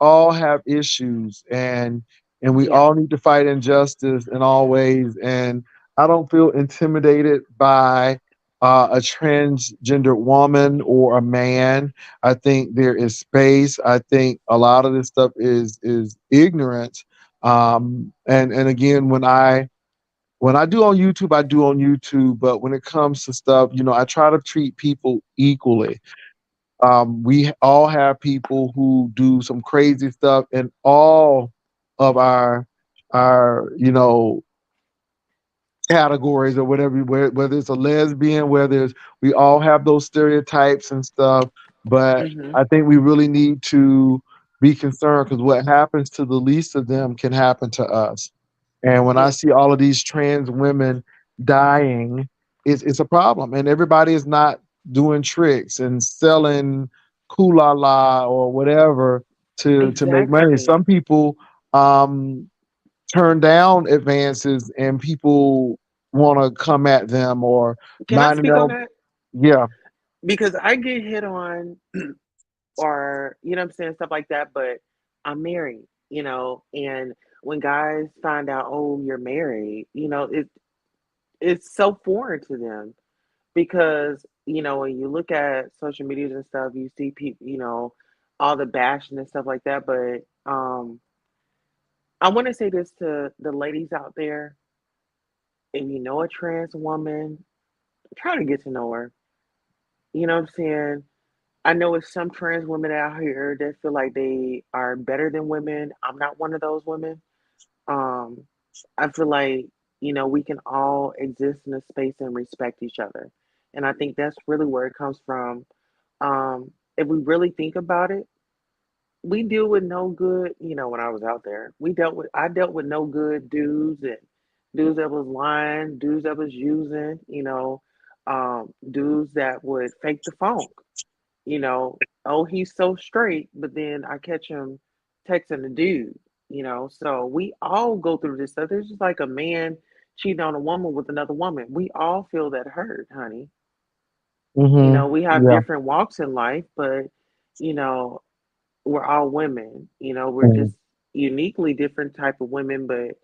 all have issues, and we Yeah. all need to fight injustice in all ways, and I don't feel intimidated by a transgender woman or a man. I think there is space. I think a lot of this stuff is ignorance. And again, when I do on YouTube, I do on YouTube, but when it comes to stuff, I try to treat people equally. We all have people who do some crazy stuff in all of our categories, or whatever, whether it's a lesbian, whether it's, we all have those stereotypes and stuff, but Hmm. I think we really need to be concerned, because what happens to the least of them can happen to us. And when I Yeah. see all of these trans women dying, it's a problem. And everybody is not doing tricks and selling kula la or whatever to make money. Exactly. Some people um, turn down advances, and people want to come at them or Can I minding speak their. on that? Yeah. Because I get hit on, or I'm saying, stuff like that, but I'm married, and when guys find out, oh, you're married, it's so foreign to them. Because when you look at social medias and stuff, you see people, all the bashing and stuff like that. But I want to say this to the ladies out there: if you know a trans woman, try to get to know her. You know what I'm saying? I know it's some trans women out here that feel like they are better than women. I'm not one of those women. Um, I feel like, we can all exist in a space and respect each other. And I think that's really where it comes from. If we really think about it, we deal with no good, when I was out there, I dealt with no good dudes and dudes that was lying, dudes that was using, dudes that would fake the funk, oh, he's so straight, but then I catch him texting a dude, so we all go through this stuff. There's just like a man cheating on a woman with another woman. We all feel that hurt, honey. Hmm. We have Yeah. different walks in life, but, you know, we're all women. We're Mhm. just uniquely different type of women, but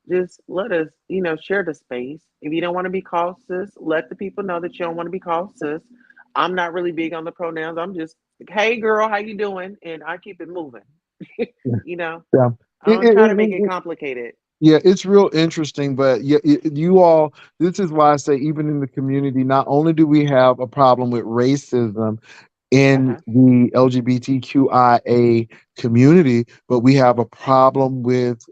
just let us, share the space. If you don't want to be called sis, let the people know that you don't want to be called sis. I'm not really big on the pronouns. I'm just like, hey girl, how you doing? And I keep it moving. you know, Yeah. I It, don't it, try to it, make it it, complicated. Yeah, it's real interesting, but you all, this is why I say, even in the community, not only do we have a problem with racism in Uh-huh. the LGBTQIA community, but we have a problem with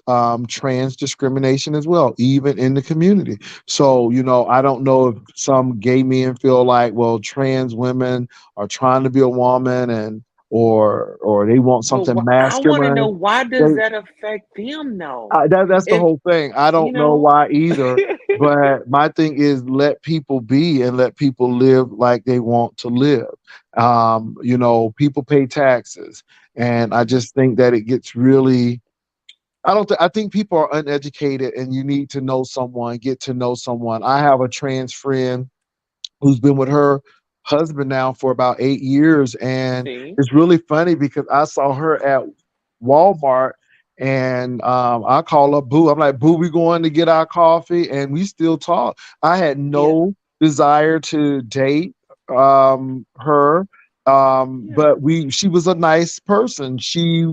trans discrimination as well, even in the community. So, I don't know if some gay men feel like, well, trans women are trying to be a woman and or they want But something I want to know, masculine. why does They that affect them though? that's the If whole thing. I you don't know know, why either, but my thing is let people be and let people live like they want to live. People pay taxes, and I just think that it gets really. I don't. I think people are uneducated, and you need to know someone, get to know someone. I have a trans friend who's been with her husband now for about 8 years. And see, it's really funny because I saw her at Walmart and I call up Boo. I'm like, Boo, we going to get our coffee, and we still talk. I had yeah, no desire to date her. yeah. But she was a nice person. She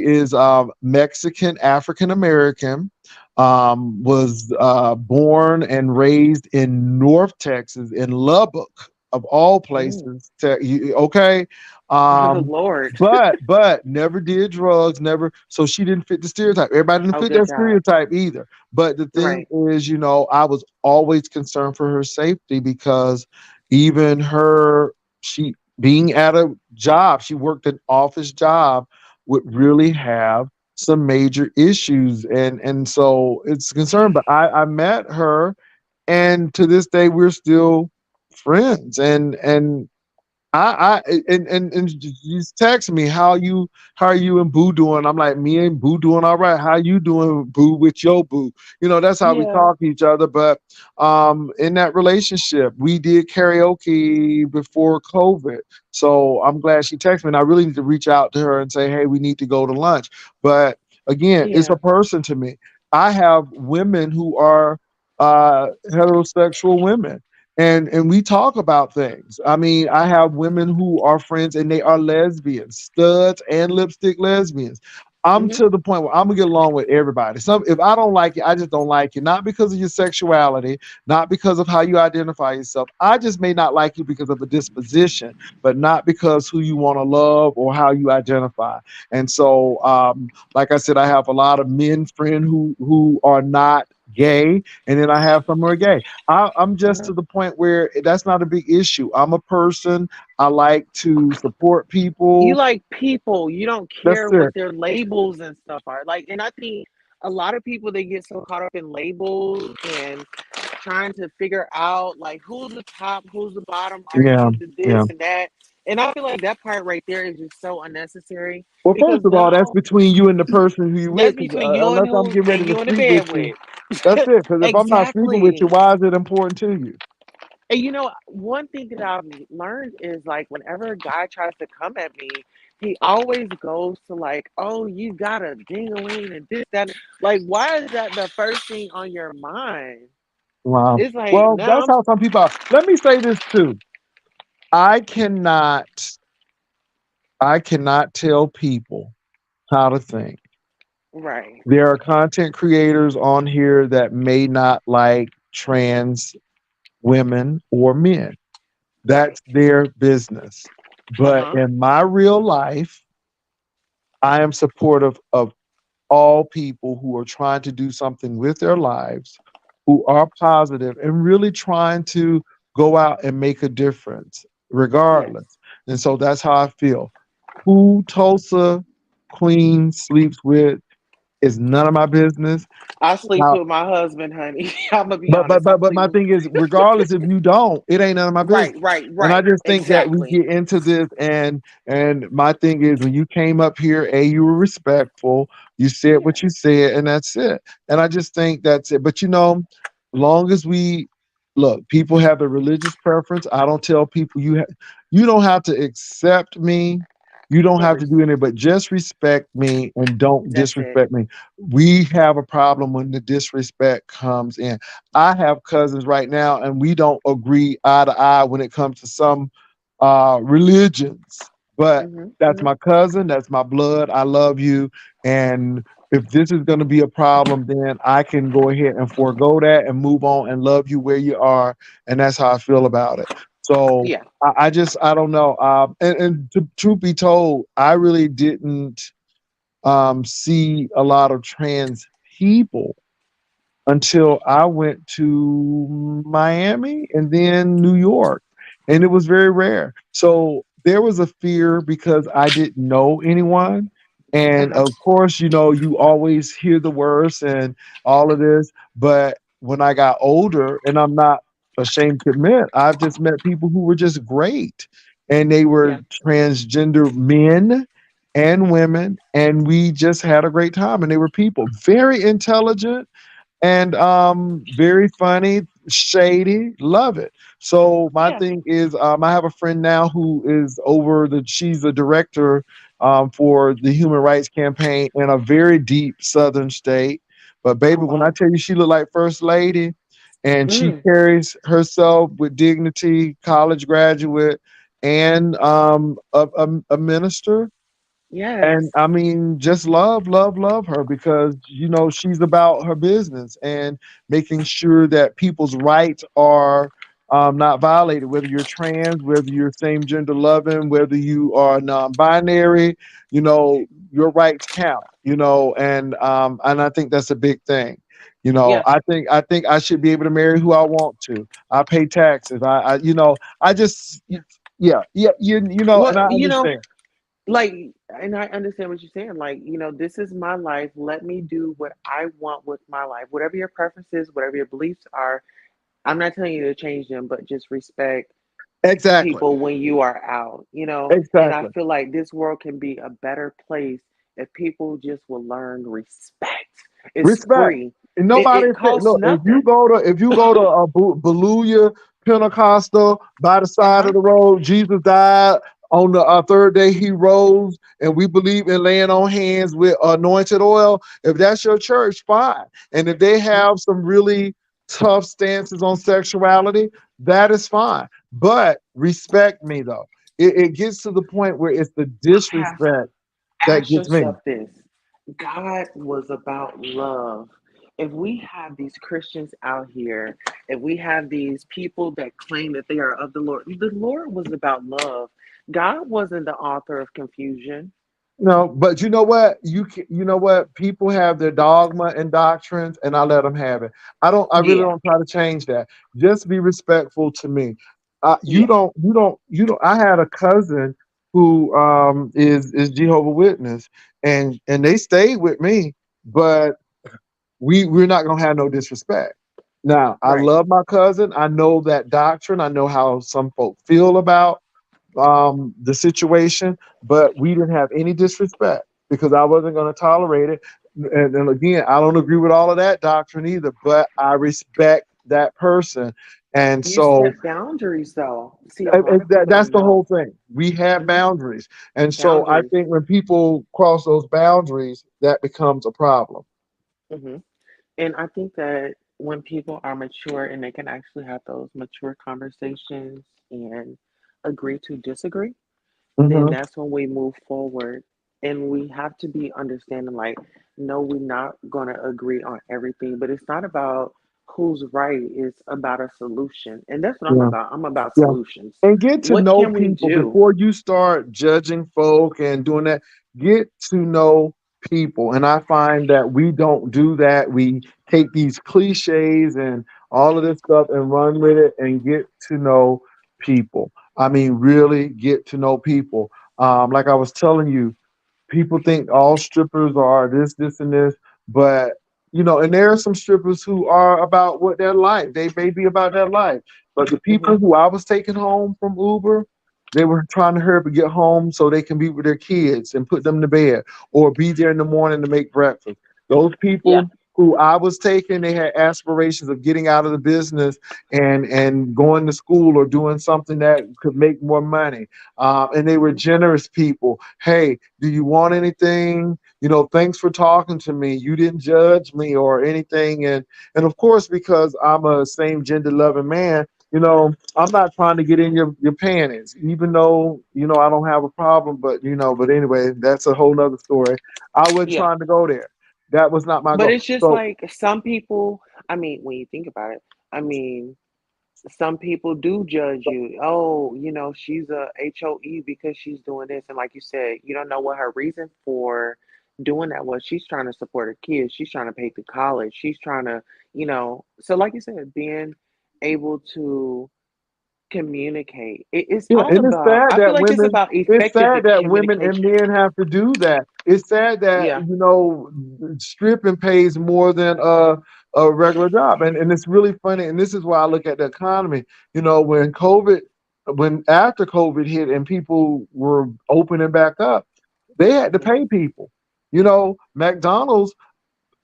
is Mexican, African American, was born and raised in North Texas, in Lubbock, of all Mm. places. Okay, um, Lord. but never did drugs, never. So she didn't fit the stereotype. Everybody didn't Oh, fit good that job. stereotype either. But the thing Right. is, I was always concerned for her safety because even she being at a job, she worked an office job, would really have some major issues, and so it's concerned. But I met her, and to this day we're still friends, and and you text me, how are you and Boo doing? I'm like, me and Boo doing all right. How you doing, Boo, with your Boo? That's how we Yeah. talk to each other. But in that relationship, we did karaoke before COVID. So I'm glad she texted me. And I really need to reach out to her and say, hey, we need to go to lunch. But again, it's a Yeah. person to me. I have women who are heterosexual women, and we talk about things. I mean, I have women who are friends and they are lesbians, studs and lipstick lesbians. I'm Hmm. to the point where I'm gonna get along with everybody. If I don't like you, I just don't like you. Not because of your sexuality, not because of how you identify yourself. I just may not like you because of a disposition, but not because who you want to love or how you identify. And so, like I said, I have a lot of men friends who are not gay, and then I have some who are gay. I'm just Uh-huh. to the point where that's not a big issue. I'm a person. I like to support You people. like people. You don't That's care what it. their labels and stuff are. Like, and I think a lot of people, they get so caught up in labels and trying to figure out like who's the top, who's the bottom, are Yeah, you the yeah. this and that. And I feel like that part right there is just so unnecessary Well, because first of all, that's now between you and the person who you that's with. Because between you and unless I'm who getting ready and to you in the sleep with bed you, with. that's it. Because if I'm not sleeping with you, Exactly. why is it important to you? And one thing that I've learned is like whenever a guy tries to come at me, he always goes to like, oh, you got a dingling and this, that. Like, why is that the first thing on your mind? Wow. It's like, Well, no, that's how some people are. Let me say this too. I cannot, I cannot tell people how to think. Right. There are content creators on here that may not like trans women or men. Right. That's their business. But Uh-huh. in my real life, I am supportive of all people who are trying to do something with their lives, who are positive and really trying to go out and make a difference, Yes. regardless. And so that's how I feel. Who Tulsa Queen sleeps with is none of my business. I sleep with my husband, honey. I'm gonna be But but honest. but I but sleep my with thing is, regardless if you don't, it ain't none of my right, business. right, And I right. just think that we Exactly. get into this, and my thing is, when you came up here, you were respectful. You said what Yeah. you said, and that's it. And I just think that's it. But long as we look, people have a religious preference. I don't tell people you don't have to accept me. You don't But have to do anything, but just respect me and don't that's it. disrespect me. We have a problem when the disrespect comes in. I have cousins right now, and we don't agree eye to eye when it comes to some religions. But Hmm. that's Hmm. my cousin. That's my blood. I love you. And if this is going to be a problem, then I can go ahead and forego that and move on and love you where you are. And that's how I feel about it. So Yeah. I don't know. And to, truth be told, I really didn't see a lot of trans people until I went to Miami and then New York. And it was very rare. So there was a fear because I didn't know anyone. And Uh-huh. of course, you always hear the worst and all of this. But when I got older, and I'm not ashamed to admit, I've just met people who were just great. And they were Yeah. transgender men and women. And we just had a great time. And they were people very intelligent and very funny, shady, love it. So my Yeah. thing is, I have a friend now who is she's the director for the human rights campaign in a very deep southern state. But Oh baby, when I wow. tell you she look like first lady, and she Mm. carries herself with dignity, college graduate, and a minister, and Yes. I mean, just love her because she's about her business and making sure that people's rights are not violated. Whether you're trans, whether you're same gender loving, whether you are non-binary, your rights count. And I think that's a big thing. Yeah. I think I should be able to marry who I want to. I pay taxes. I just yeah, and Well, I understand. like, and I understand what you're saying. Like, this is my life. Let me do what I want with my life. Whatever your preferences, whatever your beliefs are, I'm not telling you to change them, but just respect Exactly. people when you are out, and I Exactly. feel like this world can be a better place if people just will learn respect. It's Respect. free. And it, nobody it said, costs look, nothing. if you go to a Beluga Pentecostal by the side of Uh-huh. the road, Jesus died on the third day he rose, and we believe in laying on hands with anointed oil. If that's your church, fine. And if they Mhm. have some really tough stances on sexuality, that is fine. But respect me though. It gets to the point where it's the Have disrespect that ask gets me. yourself this. God was about love. If we have these Christians out here, if we have these people that claim that they are of the Lord was about love. God wasn't the author of confusion. No, but you know what? You know what? People have their dogma and doctrines, and I let them have it. I really Yeah, don't try to change that. Just be respectful to me. You yeah. don't. You don't. You don't. I had a cousin who is Jehovah Witness, and they stayed with me, but we're not gonna have no disrespect. Now, I Right. love my cousin. I know that doctrine. I know how some folk feel about the situation, but we didn't have any disrespect because I wasn't going to tolerate it. And again, I don't agree with all of that doctrine either, but I respect that person. And You so set boundaries, though. See, a lot of people that's don't the whole know. thing. We have Hmm. boundaries. And so I Boundaries. think when people cross those boundaries, that becomes a problem. Hmm. And I think that when people are mature and they can actually have those mature conversations and agree to disagree, then Hmm. that's when we move forward. and we have to be understanding, like, no, we're not going to agree on everything, but it's not about who's right, it's about a solution. And that's what I'm Yeah. about. I'm about Yeah. solutions. And get to What know can we people do? before you start judging folk and doing that. Get to know people. And I find that we don't do that. We take these cliches and all of this stuff and run with it and get to know people. I mean, really get to know people. Like I was telling you, people think all strippers are this, this, and this, but and there are some strippers who are about what their life. They may be about their life, but the Hmm. people who I was taking home from Uber, they were trying to hurry up and get home so they can be with their kids and put them to bed, or be there in the morning to make breakfast. Those Yeah. people who I was taking, they had aspirations of getting out of the business and going to school or doing something that could make more money. And they were Hmm. generous people. Hey, do you want anything? Thanks for talking to me. You didn't judge me or anything. And of course, because I'm a same gender loving man, I'm not trying to get in your panties, even though, I don't have a problem, but anyway, that's a whole nother story. I wasn't Yeah. trying to go there. That was not my But goal. it's just So like some people, I mean, when you think about it, I mean, some people do judge you. Oh, she's a HOE because she's doing this. And like you said, you don't know what her reason for doing that was. She's trying to support her kids. She's trying to pay through college. She's trying to, so like you said, being able to communicate. It's yeah, all and it's about, sad I feel that like it's women about it's effective sad that women and communication. men have to do that. It's sad that, Yeah. stripping pays more than a regular job. And it's really funny, and this is why I look at the economy. When after COVID hit and people were opening back up, they had to Hmm. pay people. McDonald's,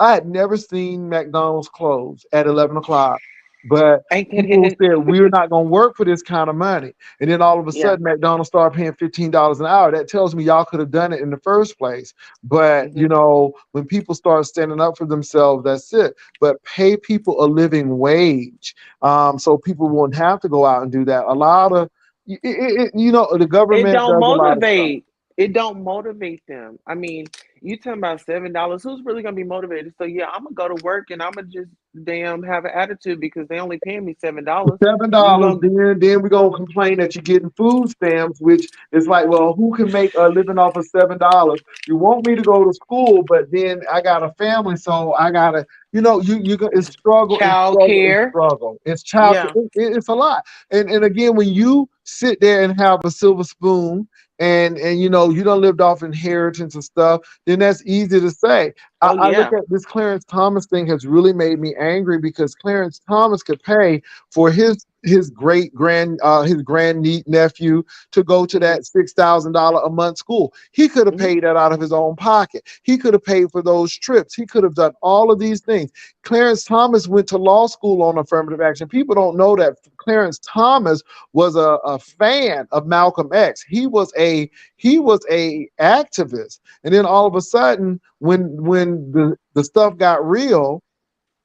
I had never seen McDonald's close at 11 o'clock, but Ain't that people it? said, we're not going to work for this kind of money. And then all of a Yeah. sudden, McDonald's started paying $15 an hour. That tells me y'all could have done it in the first place. But, Hmm. when people start standing up for themselves, that's it. But pay people a living wage, so people won't have to go out and do that. A lot of, the It government don't does a lot of stuff. motivate. It don't motivate them. I mean, you talking about $7? Who's really gonna be motivated? So yeah, I'm gonna go to work and I'm gonna just damn have an attitude because they only paying me $7. You $7, gonna then we're gonna complain that you're getting food stamps, which is like, well, who can make a living off of $7? You want me to go to school, but then I got a family, so I gotta, it's struggle and child struggle and care? struggle. It's child, Yeah. it's a lot. And again, when you sit there and have a silver spoon and you don't lived off inheritance and stuff, then that's easy to say. I, Oh I look yeah. at this Clarence Thomas thing has really made me angry because Clarence Thomas could pay for his grand nephew to go to Hmm. that $6,000 a month school. He could have Hmm. paid that out of his own pocket. He could have paid for those trips. He could have done all of these things. Clarence Thomas went to law school on affirmative action. People don't know that Clarence Thomas was a fan of Malcolm X. He was a activist. And then all of a sudden, when the stuff got real,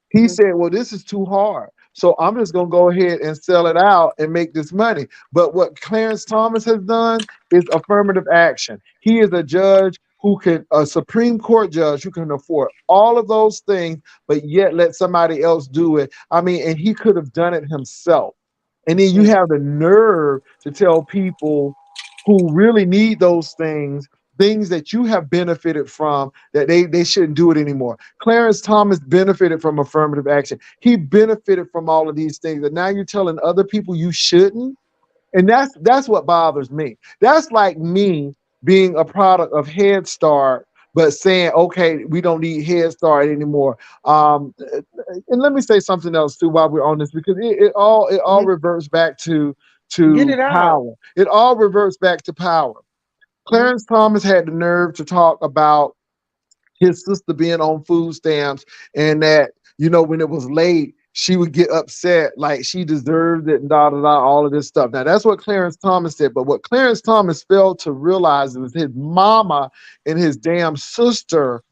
he Hmm. said, well, this is too hard. So I'm just going to go ahead and sell it out and make this money. But what Clarence Thomas has done is affirmative action. He is a judge a Supreme Court judge who can afford all of those things, but yet let somebody else do it. I mean, and he could have done it himself. And then you Yeah. have the nerve to tell people who really need those things that you have benefited from, that they shouldn't do it anymore. Clarence Thomas benefited from affirmative action. He benefited from all of these things. And now you're telling other people you shouldn't. And that's what bothers me. That's like me being a product of Head Start, but saying, okay, we don't need Head Start anymore. And let me say something else too while we're on this, because it all Hmm. reverts back to Get to it out. power. It all reverts back to power. Hmm. Clarence Thomas had the nerve to talk about his sister being on food stamps, and that, when it was late, she would get upset like she deserved it and da da da, all of this stuff. Now that's what Clarence Thomas said, but what Clarence Thomas failed to realize was his mama and his damn sister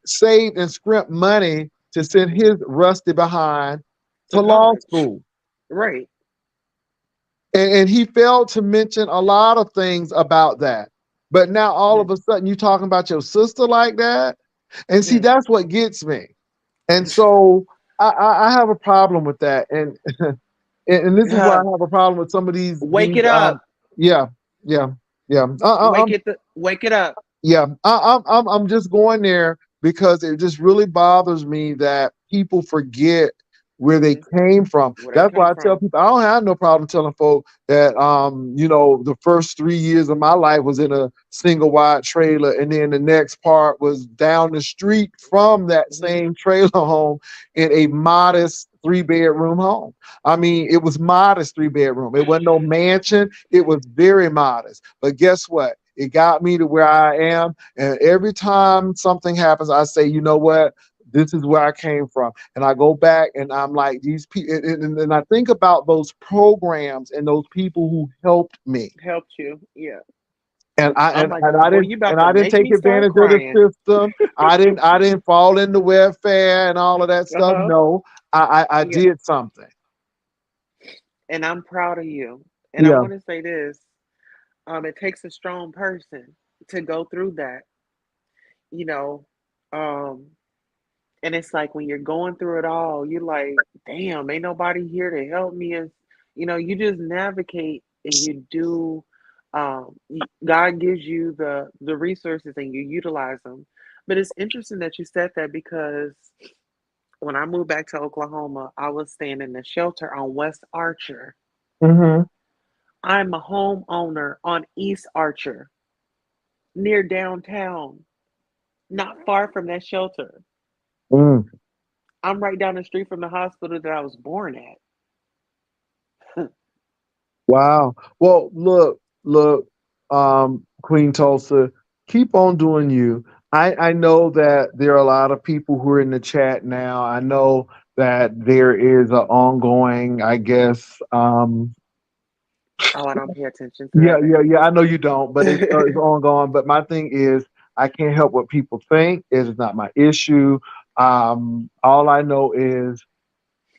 saved and scrimped money to send his rusty behind To to law college. school. Right. And he failed to mention a lot of things about that. But now all Yeah. of a sudden you talking about your sister like that. And see, Yeah. that's what gets me. And so I have a problem with that. And this is why I have a problem with some of Wake these it up. yeah, yeah, yeah. Wake it up. Yeah, I'm just going there because it just really bothers me that people forget where they Hmm. came from. Where they That's come why I tell from. people I don't have no problem telling folk that the first 3 years of my life was in a single wide trailer, and then the next part was down the street from that Hmm. same trailer home in a modest 3 bedroom home. I mean, it was modest 3 bedroom. It wasn't no mansion. It was very modest. But guess what? It got me to where I am. And every time something happens, I say, you know what? This is where I came from. And I go back and I'm like, these people, and I think about those programs and those people who helped me. Helped you. Yeah. And I I'm and, like, and I boy, didn't you about and to I didn't make take me start advantage of the crying. system. I didn't fall into welfare and all of that Uh stuff. huh. No, I Yeah. did something. And I'm proud of you. And I Yeah. want to say this. It takes a strong person to go through that, you know. Um, and it's like when you're going through it all, you're like, damn, ain't nobody here to help me. And you just navigate and you do. God gives you the resources and you utilize them. But it's interesting that you said that because when I moved back to Oklahoma, I was staying in a shelter on West Archer. Mm-hmm. I'm a homeowner on East Archer, near downtown, not far from that shelter. Mm. I'm right down the street from the hospital that I was born at. Wow. Well, look, Queen Tulsa, keep on doing you. I know that there are a lot of people who are in the chat now. I know that there is an ongoing, I guess, Oh, I don't pay attention to yeah, that, yeah, baby. yeah. I know you don't, but it's ongoing. But my thing is, I can't help what people think. It's not my issue. All I know is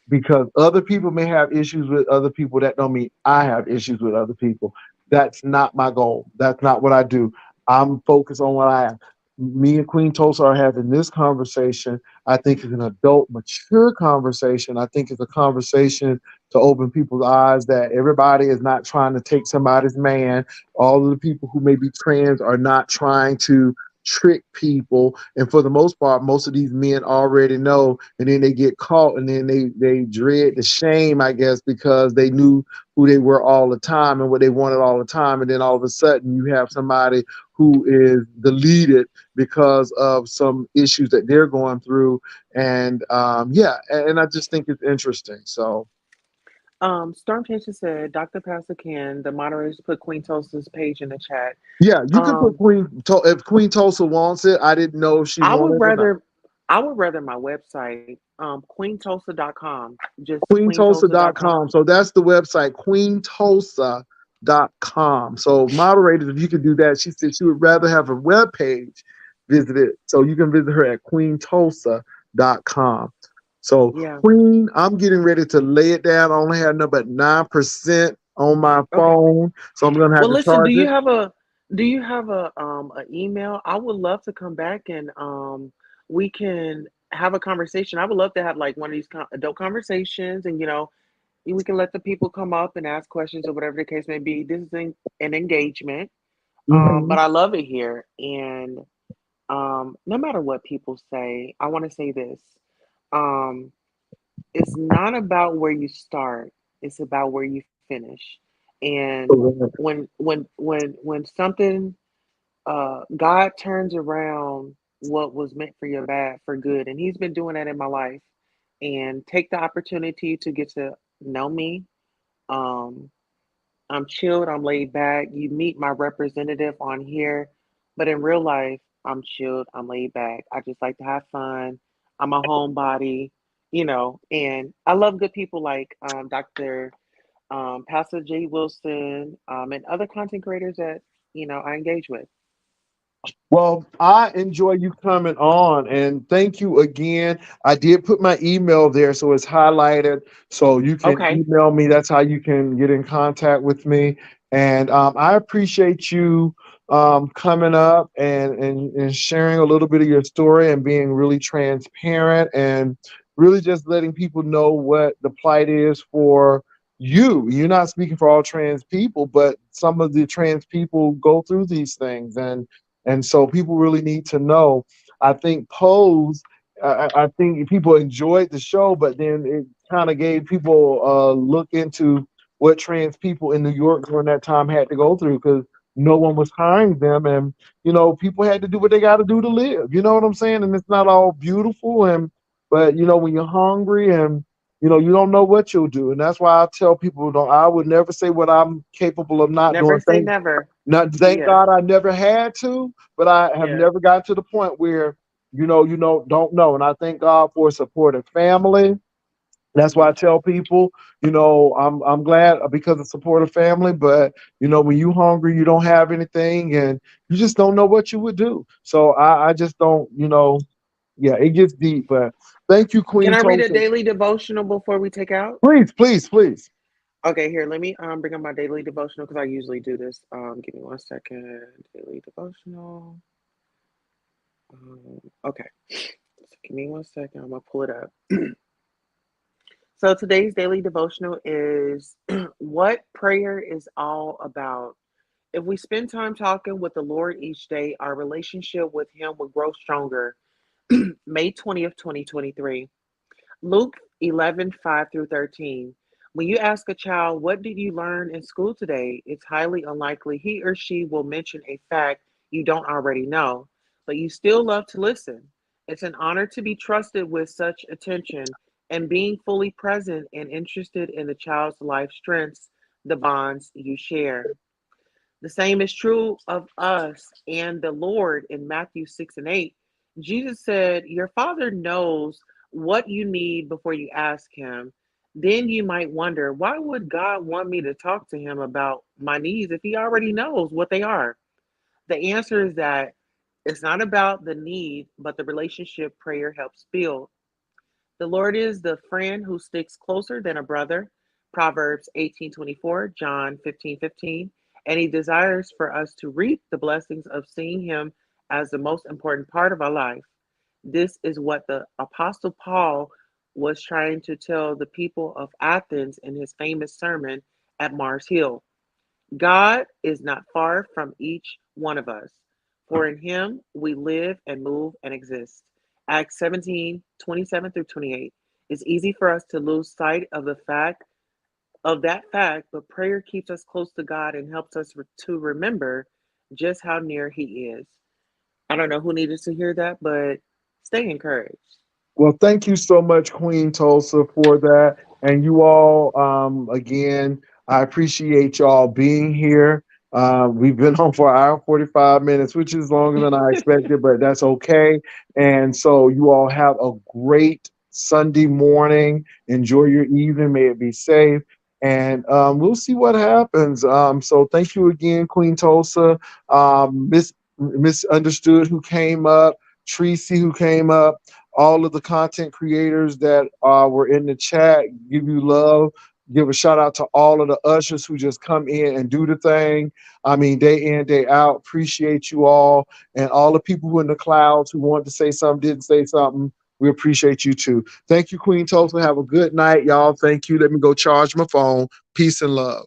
because other people may have issues with other people. That don't mean I have issues with other people. That's not my goal. That's not what I do. I'm focused on what I am. Me and Queen Tulsa are having this conversation. I think it's an adult, mature conversation. I think it's a conversation to open people's eyes that everybody is not trying to take somebody's man. All of the people who may be trans are not trying to trick people. And for the most part, most of these men already know, and then they get caught, and then they dread the shame, I guess, because they knew who they were all the time and what they wanted all the time. And then all of a sudden you have somebody who is deleted because of some issues that they're going through. And yeah, and I just think it's interesting. So Storm Chaser said, Dr. Pastor Ken, the moderators put Queen Toast's page in the chat. yeah, you can put Um, If Queen Tulsa wants it. I didn't know if she I would wanted it or not. rather I would rather my website, queentulsa.com. Just queentulsa.com. QueenTulsa.com. So that's the website, QueenTulsa.com. So moderators, if you could do that, she said she would rather have her web page visited. So you can visit her at QueenTulsa.com. So Yeah. Queen, I'm getting ready to lay it down. I only have no but 9% on my Okay. phone. So I'm gonna have Well, to listen, charge it. do you have a email? I would love to come back and we can have a conversation. I would love to have like one of these adult conversations, and we can let the people come up and ask questions or whatever the case may be. This is an engagement. Mm-hmm. But I love it here, and no matter what people say, I want to say this. Um, it's not about where you start, it's about where you finish. And when something God turns around what was meant for your bad for good, and he's been doing that in my life, and take the opportunity to get to know me. um I'm chilled, I'm laid back. You meet my representative on here, but in real life, I'm chilled, I'm laid back. I just like to have fun. I'm a homebody, and I love good people like Dr. Pastor J. Wilson, and other content creators that, I engage with. Well, I enjoy you coming on, and thank you again. I did put my email there, so it's highlighted, so you can Okay. email me. That's how you can get in contact with me. And I appreciate you coming up and sharing a little bit of your story and being really transparent and really just letting people know what the plight is for you. You're not speaking for all trans people, but some of the trans people go through these things, and so people really need to know. I think Pose. I think people enjoyed the show, but then it kind of gave people a look into what trans people in New York during that time had to go through because no one was hiring them, and people had to do what they got to do to live. You know what I'm saying? And it's not all beautiful, and but when you're hungry and you don't know what you'll do, and that's why I tell people, don't I would never say what I'm capable of not Never doing. say never. Thank Yeah. God I never had to, but I have Yeah. never got to the point where don't know. And I thank God for a supportive family. That's why I tell people, I'm glad because of supportive family, but when you hungry, you don't have anything, and you just don't know what you would do. So I just don't, yeah, it gets deep. But thank you, Can Queen I read a Tulsa. daily devotional before we take out? Please, please, please. Okay, here, let me bring up my daily devotional because I usually do this. Give me 1 second. Daily devotional. Okay, so give me 1 second. I'm gonna pull it up. So today's daily devotional is what prayer is all about. If we spend time talking with the Lord each day, our relationship with Him will grow stronger. May 20th, 2023. Luke 11:5 through 13. When you ask a child, what did you learn in school today? It's highly unlikely he or she will mention a fact you don't already know, but you still love to listen. It's an honor to be trusted with such attention and being fully present and interested in the child's life strengths, the bonds you share. The same is true of us and the Lord in Matthew 6 and 8. Jesus said, your Father knows what you need before you ask Him. Then you might wonder, why would God want me to talk to Him about my needs if He already knows what they are? The answer is that it's not about the need, but the relationship prayer helps build. The Lord is the friend who sticks closer than a brother. Proverbs 18:24, John 15:15, and He desires for us to reap the blessings of seeing Him as the most important part of our life. This is what the Apostle Paul was trying to tell the people of Athens in his famous sermon at Mars Hill. God is not far from each one of us, for in Him we live and move and exist. Acts 17:27 through 28. It's easy for us to lose sight of that fact, but prayer keeps us close to God and helps us to remember just how near He is. I don't know who needed to hear that, but stay encouraged. Well, thank you so much, Queen Tulsa, for that. And you all, again, I appreciate y'all being here. We've been on for an hour and 45 minutes, which is longer than I expected, but that's okay. And so you all have a great Sunday morning. Enjoy your evening. May it be safe. And we'll see what happens. So thank you again, Queen Tulsa, Misunderstood who came up, Tracy who came up, all of the content creators that were in the chat. Give you love. Give a shout out to all of the ushers who just come in and do the thing. I mean, day in, day out. Appreciate you all. And all the people who in the clouds who wanted to say something, didn't say something. We appreciate you too. Thank you, Queen Tulsa. Have a good night, y'all. Thank you. Let me go charge my phone. Peace and love.